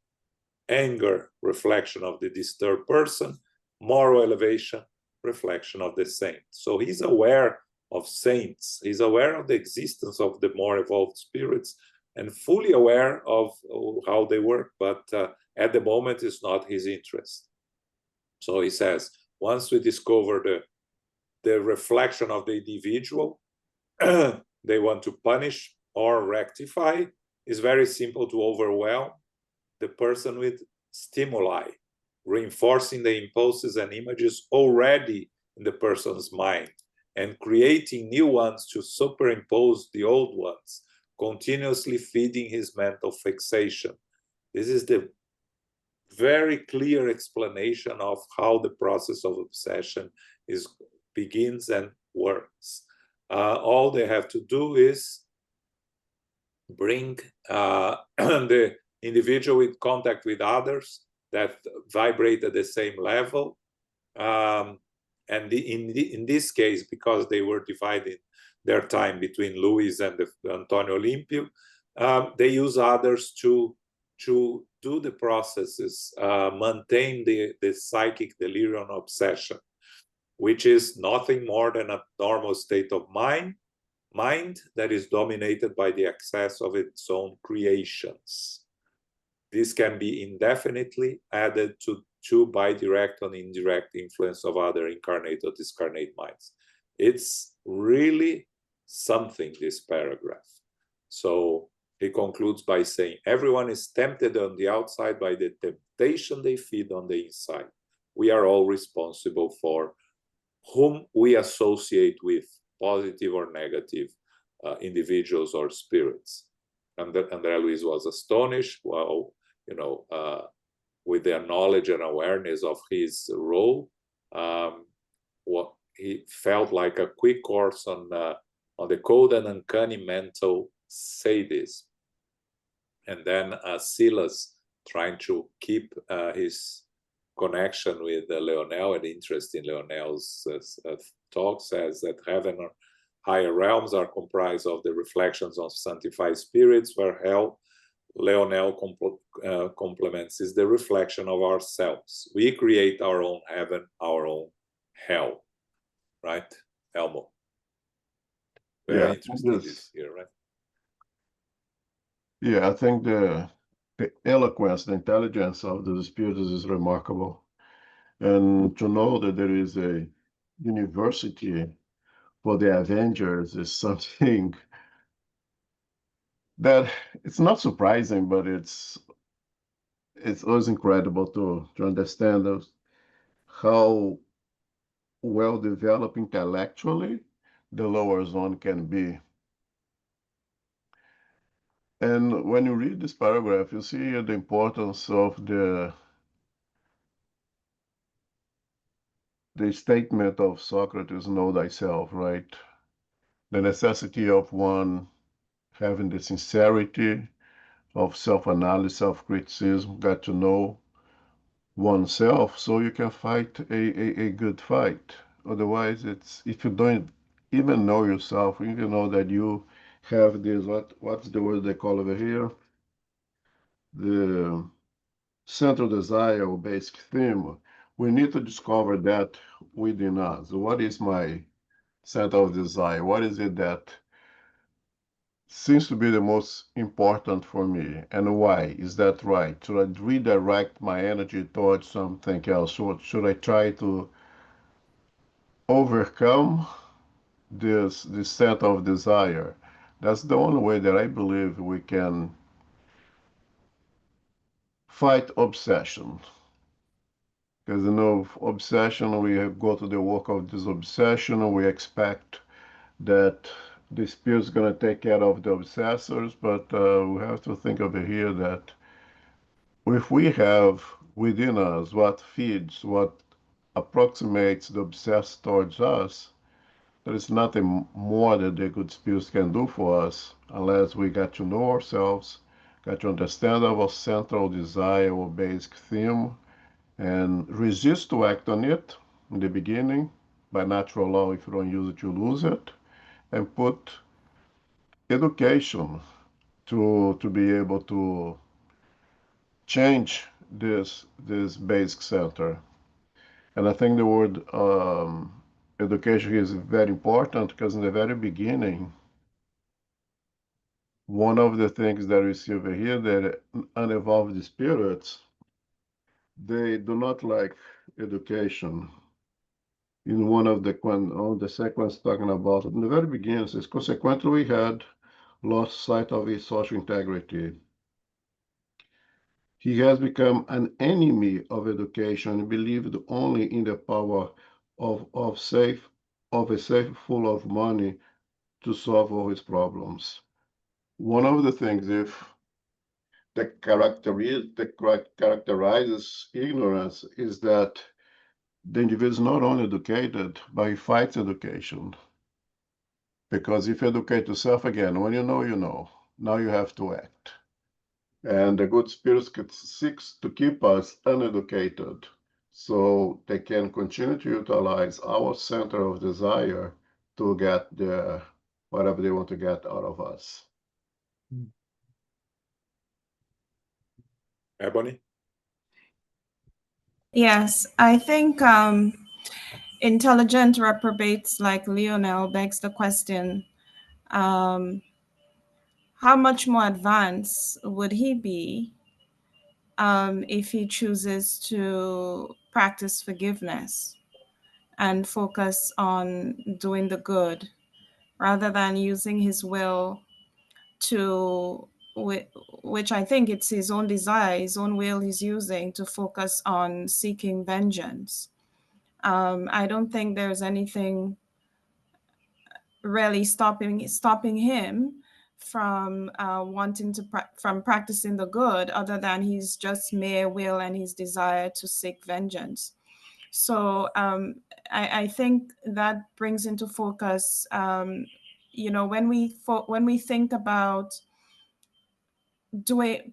[SPEAKER 1] Anger, reflection of the disturbed person. Moral elevation, reflection of the saint. So he's aware of saints. He's aware of the existence of the more evolved spirits and fully aware of how they work, but at the moment it's not his interest. So he says, once we discover the reflection of the individual, they want to punish or rectify. It's very simple to overwhelm the person with stimuli, reinforcing the impulses and images already in the person's mind, and creating new ones to superimpose the old ones, continuously feeding his mental fixation. This is the very clear explanation of how the process of obsession begins and works. All they have to do is bring the individual in contact with others that vibrate at the same level. And in this case, because they were dividing their time between Luiz and Antonio Olimpio, they use others to do the processes, maintain the psychic delirium obsession, which is nothing more than a normal state of mind that is dominated by the excess of its own creations. This can be indefinitely added to by direct and indirect influence of other incarnate or discarnate minds. It's really something, this paragraph. So he concludes by saying, everyone is tempted on the outside by the temptation they feed on the inside. We are all responsible for whom we associate with, positive or negative individuals or spirits. And Andre Luiz was astonished. Well, with their knowledge and awareness of his role, what he felt like a quick course on the cold and uncanny mental sadism. And then Silas, trying to keep his connection with Leonel and interest in Leonel's talk, says that heaven or higher realms are comprised of the reflections of sanctified spirits, where hell, Leonel complements, is the reflection of ourselves. We create our own heaven, our own hell. Right, Elmo? Very interesting this here, right?
[SPEAKER 3] Yeah, I think the eloquence, the intelligence of the spirits is remarkable. And to know that there is a university for the Avengers is something that it's not surprising, but it's always incredible to understand how well developed intellectually the lower zone can be. And when you read this paragraph, you see the importance of the statement of Socrates, know thyself, right? The necessity of one having the sincerity of self-analysis, self-criticism, got to know oneself so you can fight a good fight. Otherwise, it's if you don't even know yourself, if you know that you have this, what's the word they call over here? The central desire or basic theme. We need to discover that within us. What is my center of desire? What is it that seems to be the most important for me, and why? Is that right? Should I redirect my energy towards something else? Should I try to overcome this set of desire? That's the only way that I believe we can fight obsession. Because obsession, we go to the work of this obsession, and we expect that the spirit's going to take care of the obsessors, but we have to think over here that if we have within us what feeds, what approximates the obsessed towards us, there is nothing more that the good spirits can do for us unless we get to know ourselves, get to understand our central desire or basic theme, and resist to act on it in the beginning. By natural law, if you don't use it, you lose it, and put education to be able to change this basic center. And I think the word education is very important because in the very beginning, one of the things that we see over here, that unevolved spirits, they do not like education. In one of the sequence talking about, in the very beginning, says, consequently, we had lost sight of his social integrity. He has become an enemy of education and believed only in the power of a safe full of money to solve all his problems. One of the things that characterizes ignorance is that the individual is not only educated, but he fights education. Because if you educate yourself again, when you know, now you have to act. And the good spirits seeks to keep us uneducated so they can continue to utilize our center of desire to get whatever they want to get out of us.
[SPEAKER 1] Ebony?
[SPEAKER 5] Yes, I think intelligent reprobates like Lionel begs the question, how much more advanced would he be if he chooses to practice forgiveness and focus on doing the good rather than using his will to, which I think it's his own desire, his own will he's using to focus on seeking vengeance. I don't think there's anything really stopping him from from practicing the good, other than his just mere will and his desire to seek vengeance. So I think that brings into focus, when we think about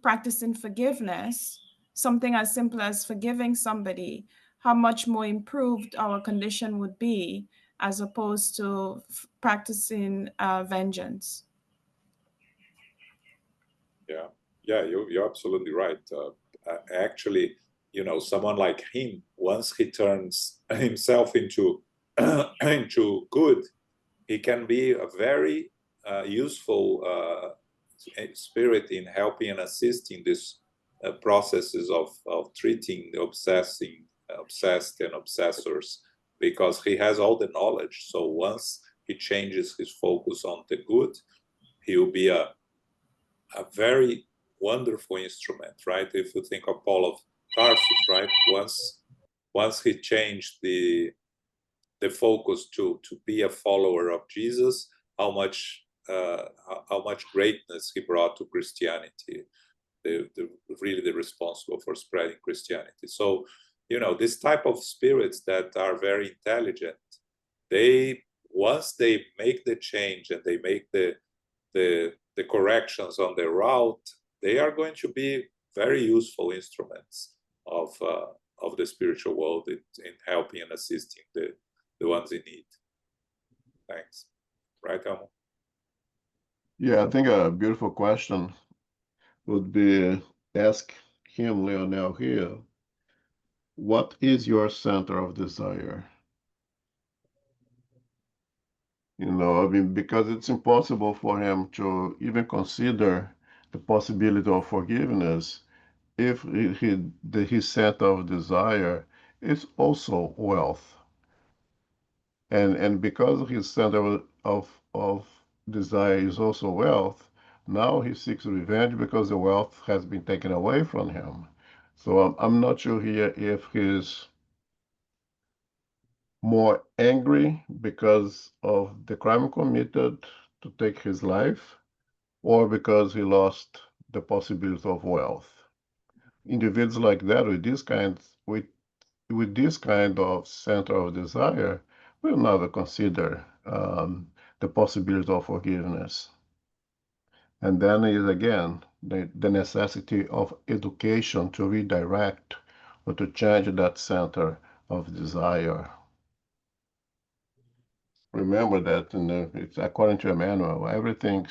[SPEAKER 5] practicing forgiveness, something as simple as forgiving somebody, how much more improved our condition would be as opposed to practicing vengeance.
[SPEAKER 1] Yeah, you're absolutely right. Actually, someone like him, once he turns himself into into good, he can be a very useful spirit in helping and assisting these processes of treating the obsessed and obsessors, because he has all the knowledge. So once he changes his focus on the good, he will be a very wonderful instrument, right? If you think of Paul of Tarsus, right? Once he changed the focus to be a follower of Jesus, how much greatness he brought to Christianity, really the responsible for spreading Christianity. So, this type of spirits that are very intelligent, once they make the change and they make the corrections on the route, they are going to be very useful instruments of the spiritual world in helping and assisting the ones in need. Thanks. Right, Elmo?
[SPEAKER 3] Yeah, I think a beautiful question would be ask him, Leonel, here, what is your center of desire? Because it's impossible for him to even consider the possibility of forgiveness if his center of desire is also wealth. And because his center of desire is also wealth, now he seeks revenge because the wealth has been taken away from him. So I'm not sure here if he's more angry because of the crime committed to take his life, or because he lost the possibility of wealth. Individuals like that with this kind of center of desire will never consider the possibility of forgiveness. And then is again the necessity of education to redirect or to change that center of desire. Remember that it's according to Emmanuel, everything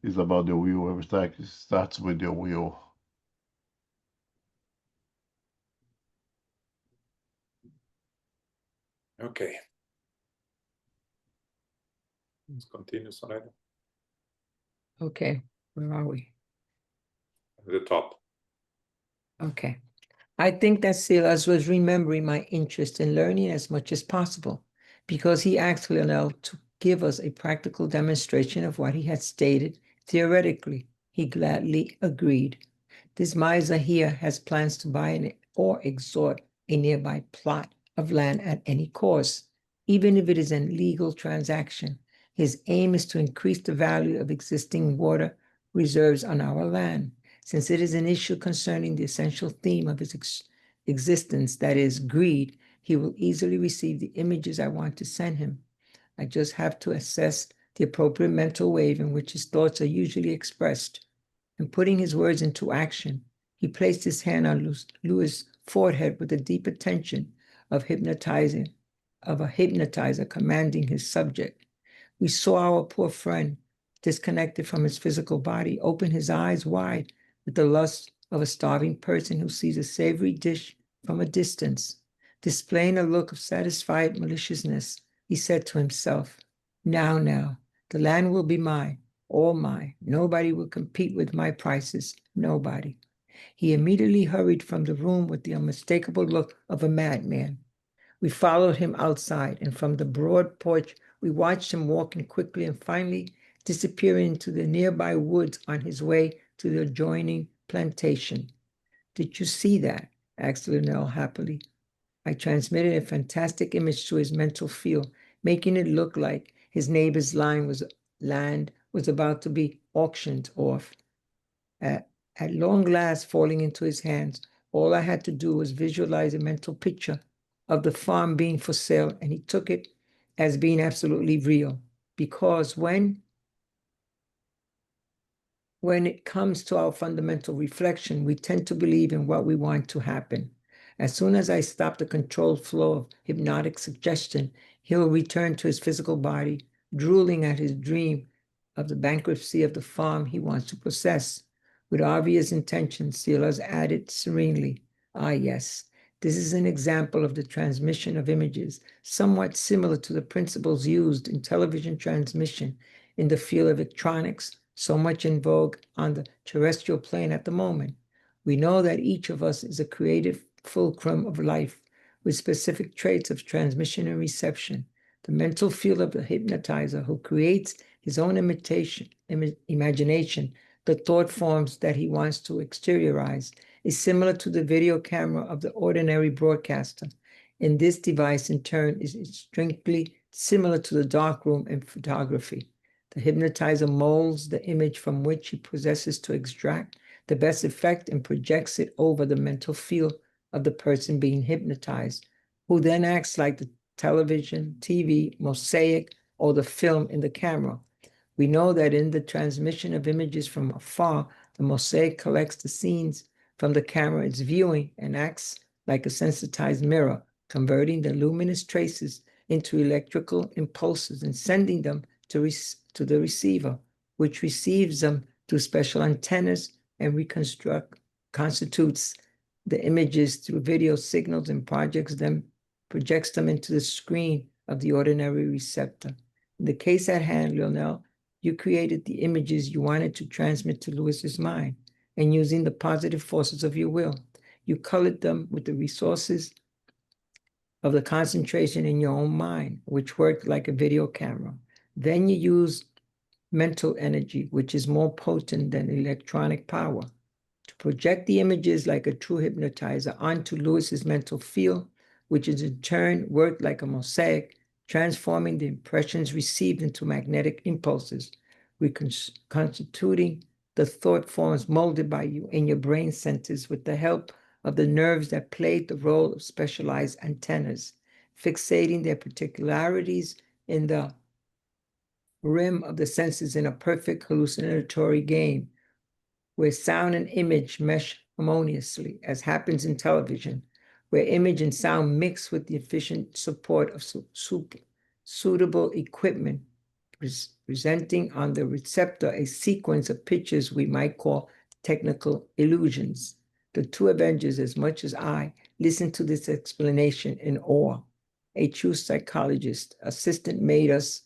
[SPEAKER 3] is about the will. Everything starts with the will.
[SPEAKER 1] Okay. Let's continue, Soledad.
[SPEAKER 2] Okay, where are we?
[SPEAKER 1] At the top.
[SPEAKER 2] Okay. I think that Silas was remembering my interest in learning as much as possible, because he asked Lionel to give us a practical demonstration of what he had stated theoretically. He gladly agreed. This miser here has plans to buy or extort a nearby plot of land at any cost, even if it is an illegal transaction. His aim is to increase the value of existing water reserves on our land, since it is an issue concerning the essential theme of his existence, that is, greed. He will easily receive the images I want to send him. I just have to assess the appropriate mental wave in which his thoughts are usually expressed. And putting his words into action, he placed his hand on Louis' forehead with the deep attention of a hypnotizer commanding his subject. We saw our poor friend, disconnected from his physical body, open his eyes wide with the lust of a starving person who sees a savory dish from a distance. Displaying a look of satisfied maliciousness, he said to himself, Now, the land will be mine, all mine. Nobody will compete with my prices, nobody. He immediately hurried from the room with the unmistakable look of a madman. We followed him outside, and from the broad porch, we watched him walking quickly and finally disappearing into the nearby woods on his way to the adjoining plantation. Did you see that? Asked Lionel happily. I transmitted a fantastic image to his mental field, making it look like his neighbor's land was about to be auctioned off. At long last falling into his hands, all I had to do was visualize a mental picture of the farm being for sale, and he took it as being absolutely real. Because when it comes to our fundamental reflection, we tend to believe in what we want to happen. As soon as I stop the controlled flow of hypnotic suggestion, he'll return to his physical body, drooling at his dream of the bankruptcy of the farm he wants to possess. With obvious intention, Silas added serenely, "Ah, yes, this is an example of the transmission of images, somewhat similar to the principles used in television transmission in the field of electronics, so much in vogue on the terrestrial plane at the moment. We know that each of us is a creative fulcrum of life with specific traits of transmission and reception. The mental field of the hypnotizer who creates his own imagination, the thought forms that he wants to exteriorize, is similar to the video camera of the ordinary broadcaster. And this device, in turn, is strictly similar to the darkroom in photography. The hypnotizer molds the image from which he possesses to extract the best effect and projects it over the mental field of the person being hypnotized, who then acts like the television, TV, mosaic, or the film in the camera. We know that in the transmission of images from afar, the mosaic collects the scenes from the camera it's viewing and acts like a sensitized mirror, converting the luminous traces into electrical impulses and sending them to the receiver, which receives them through special antennas and constitutes the images through video signals and projects them into the screen of the ordinary receptor. In the case at hand, Lionel, you created the images you wanted to transmit to Louis's mind, and using the positive forces of your will, you colored them with the resources of the concentration in your own mind, which worked like a video camera. Then you use mental energy, which is more potent than electronic power, to project the images like a true hypnotizer onto Louis's mental field, which is in turn worked like a mosaic, transforming the impressions received into magnetic impulses, reconstituting the thought forms molded by you in your brain centers with the help of the nerves that played the role of specialized antennas, fixating their particularities in the rim of the senses in a perfect hallucinatory game where sound and image mesh harmoniously, as happens in television, where image and sound mix with the efficient support of suitable equipment, presenting on the receptor a sequence of pictures we might call technical illusions. The two Avengers, as much as I, listened to this explanation in awe. A true psychologist assistant made us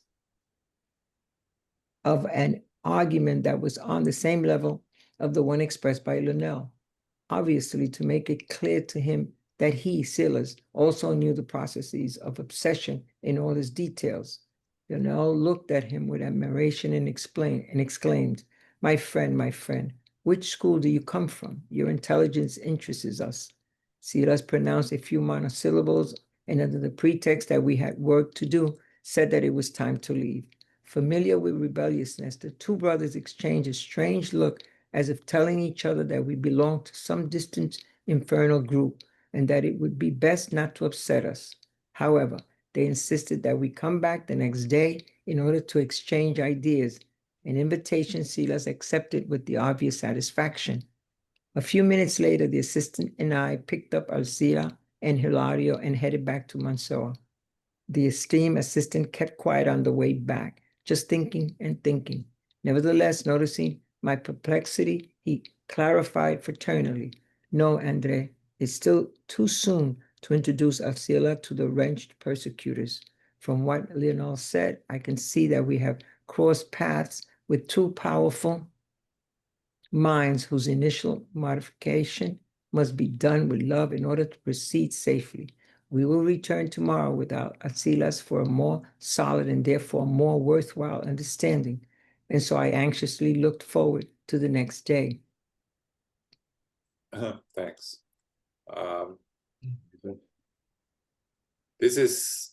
[SPEAKER 2] of an argument that was on the same level of the one expressed by Lionel, obviously to make it clear to him that he, Silas, also knew the processes of obsession in all its details. Lionel looked at him with admiration and exclaimed, my friend, which school do you come from? Your intelligence interests us." Silas pronounced a few monosyllables, and under the pretext that we had work to do, said that it was time to leave. Familiar with rebelliousness, the two brothers exchanged a strange look as if telling each other that we belonged to some distant infernal group and that it would be best not to upset us. However, they insisted that we come back the next day in order to exchange ideas, an invitation Silas accepted with the obvious satisfaction. A few minutes later, the assistant and I picked up Alcira and Hilario and headed back to Mansoa. The esteemed assistant kept quiet on the way back, just thinking and thinking. Nevertheless, noticing my perplexity, he clarified fraternally, "No, Andre, it's still too soon to introduce Alcila to the wrenched persecutors. From what Lionel said, I can see that we have crossed paths with two powerful minds whose initial modification must be done with love in order to proceed safely. We will return tomorrow without Alcilas for a more solid and therefore more worthwhile understanding. And so I anxiously looked forward to the next day."
[SPEAKER 1] Thanks. This is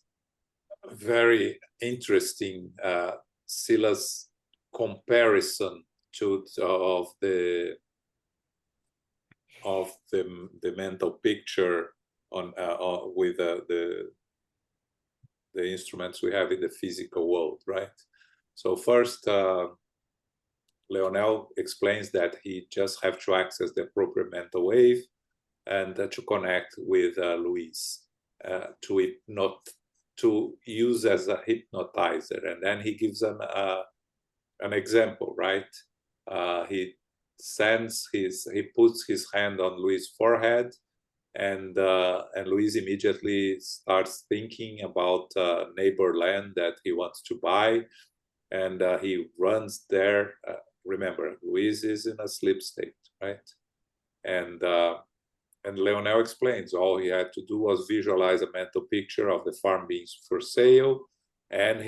[SPEAKER 1] very interesting. Silas comparison of the mental picture on with the instruments we have in the physical world, right? So first, Leonel explains that he just have to access the appropriate mental wave and to connect with Luiz, to use as a hypnotizer. And then he gives an example, right? He puts his hand on Luiz's forehead, and Luiz immediately starts thinking about neighbor land that he wants to buy, and he runs there. Remember, Luiz is in a sleep state, right? And Leonel explains all he had to do was visualize a mental picture of the farm being for sale, and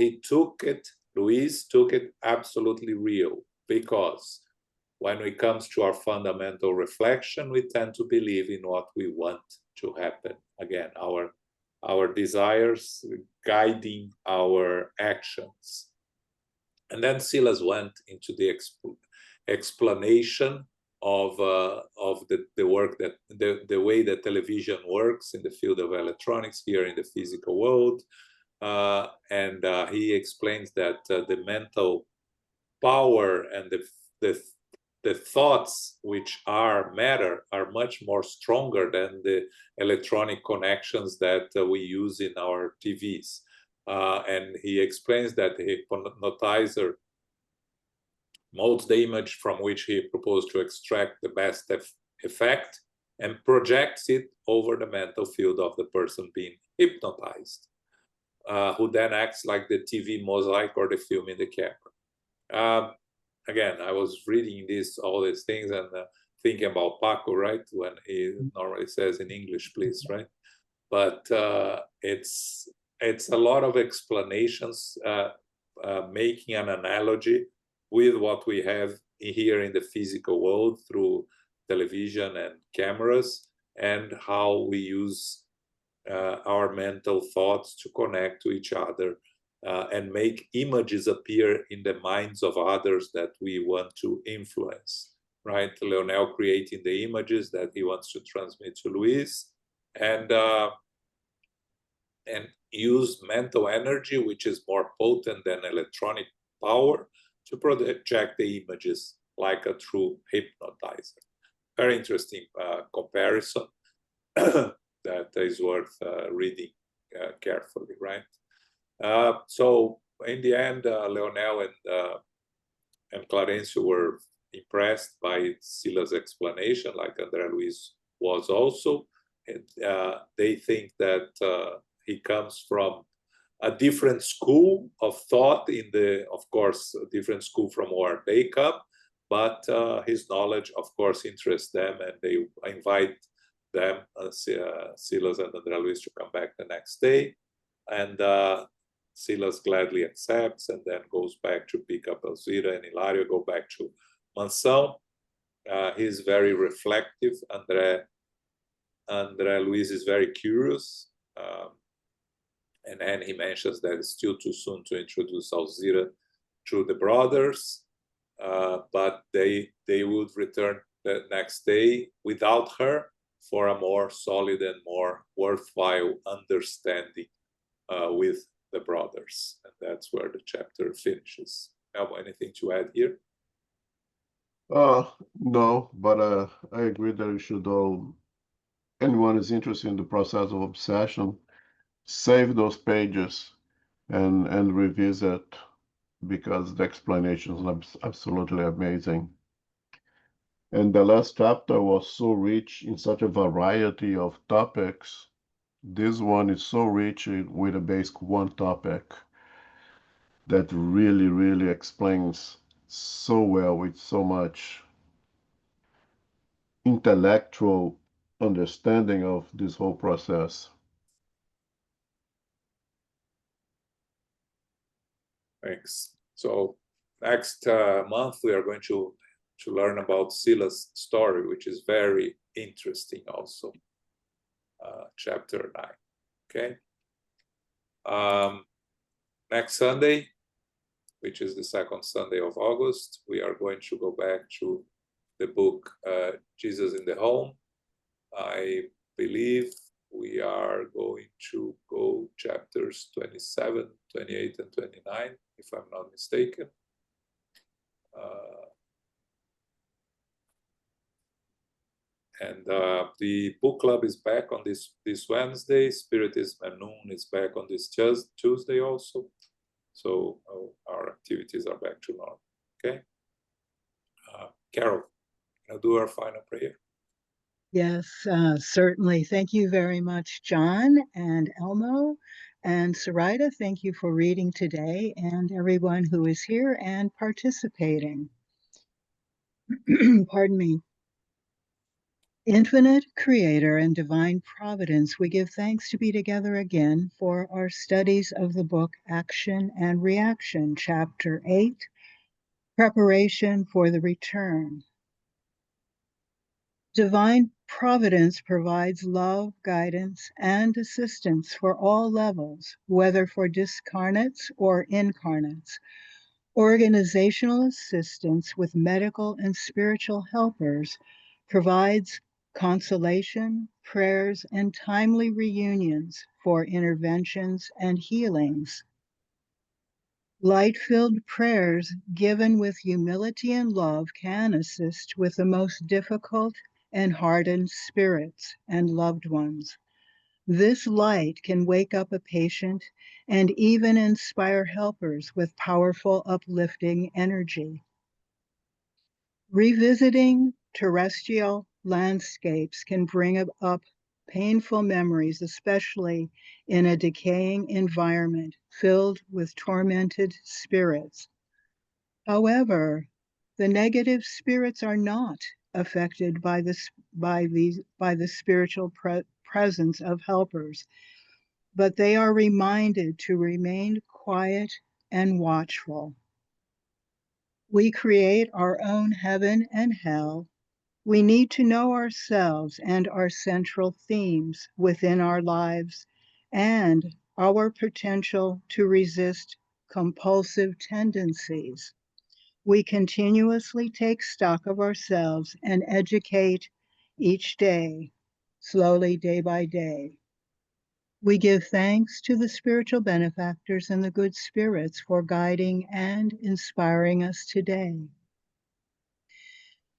[SPEAKER 1] Luiz took it absolutely real, because when it comes to our fundamental reflection, we tend to believe in what we want to happen. Again, our desires guiding our actions. And then Silas went into the explanation of the work that the way that television works in the field of electronics here in the physical world, and he explains that the mental power and the thoughts which are matter are much more stronger than the electronic connections that we use in our TVs. And he explains that the hypnotizer molds the image from which he proposed to extract the best effect and projects it over the mental field of the person being hypnotized, who then acts like the TV mosaic or the film in the camera. Again, I was reading all these things and thinking about Paco, right? When he normally says in English, please, right? But it's a lot of explanations, making an analogy with what we have here in the physical world through television and cameras, and how we use our mental thoughts to connect to each other and make images appear in the minds of others that we want to influence, right? Leonel creating the images that he wants to transmit to Luiz, and use mental energy, which is more potent than electronic power, to project the images like a true hypnotizer. Very interesting comparison that is worth reading carefully, right? So in the end, Leonel and Clarencio were impressed by Silas' explanation, like Andre Luiz was also. And, they think that he comes from a different school of thought of course, a different school from where they come, but his knowledge, of course, interests them, and they invite them, Silas and Andre Luiz, to come back the next day. And Silas gladly accepts, and then goes back to pick up Elvira, and Hilario go back to Mansão. He's very reflective. Andre Luiz is very curious. And then he mentions that it's still too soon to introduce Alzira to the brothers, but they would return the next day without her for a more solid and more worthwhile understanding with the brothers. And that's where the chapter finishes. Have anything to add here?
[SPEAKER 3] No, but I agree that you should all, anyone is interested in the process of obsession, save those pages and revisit, because the explanation is absolutely amazing. And the last chapter was so rich in such a variety of topics. This one is so rich with a basic one topic that really, really explains so well, with so much intellectual understanding of this whole process.
[SPEAKER 1] Thanks. So next month we are going to learn about Silas' story, which is very interesting also. Chapter 9. Okay. Next Sunday which is the second Sunday of August. We are going to go back to the book Jesus in the Home. I believe we are going to go chapters 27, 28, and 29, if I'm not mistaken. And the book club is back on this Wednesday. Spiritism at noon is back on this Tuesday also. So our activities are back to normal. Okay. Carol, can I do our final prayer?
[SPEAKER 6] Yes, certainly. Thank you very much, John and Elmo. And Sarita, thank you for reading today, and everyone who is here and participating. Pardon me. Infinite Creator and Divine Providence, we give thanks to be together again for our studies of the book Action and Reaction, Chapter 8, Preparation for the Return. Divine Providence provides love, guidance, and assistance for all levels, whether for discarnates or incarnates. Organizational assistance with medical and spiritual helpers provides consolation, prayers, and timely reunions for interventions and healings. Light-filled prayers given with humility and love can assist with the most difficult and hardened spirits and loved ones. This light can wake up a patient and even inspire helpers with powerful uplifting energy. Revisiting terrestrial landscapes can bring up painful memories, especially in a decaying environment filled with tormented spirits. However, the negative spirits are not affected by the spiritual presence of helpers, but they are reminded to remain quiet and watchful. We create our own heaven and hell. We need to know ourselves and our central themes within our lives and our potential to resist compulsive tendencies. We continuously take stock of ourselves and educate each day, slowly, day by day. We give thanks to the spiritual benefactors and the good spirits for guiding and inspiring us today.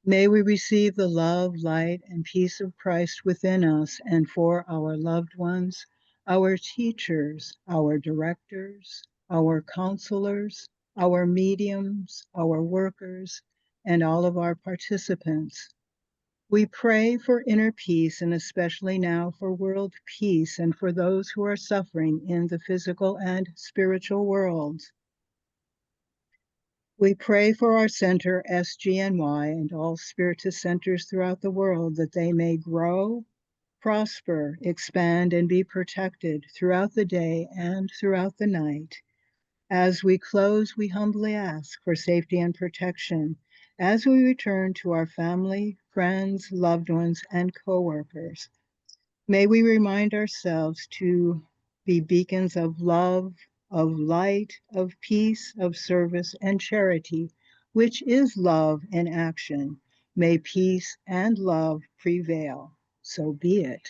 [SPEAKER 6] May we receive the love, light, and peace of Christ within us and for our loved ones, our teachers, our directors, our counselors, our mediums, our workers, and all of our participants. We pray for inner peace, and especially now for world peace and for those who are suffering in the physical and spiritual worlds. We pray for our center, SGNY, and all Spiritist centers throughout the world that they may grow, prosper, expand, and be protected throughout the day and throughout the night. As we close, we humbly ask for safety and protection as we return to our family, friends, loved ones, and co-workers. May we remind ourselves to be beacons of love, of light, of peace, of service, and charity, which is love in action. May peace and love prevail. So be it.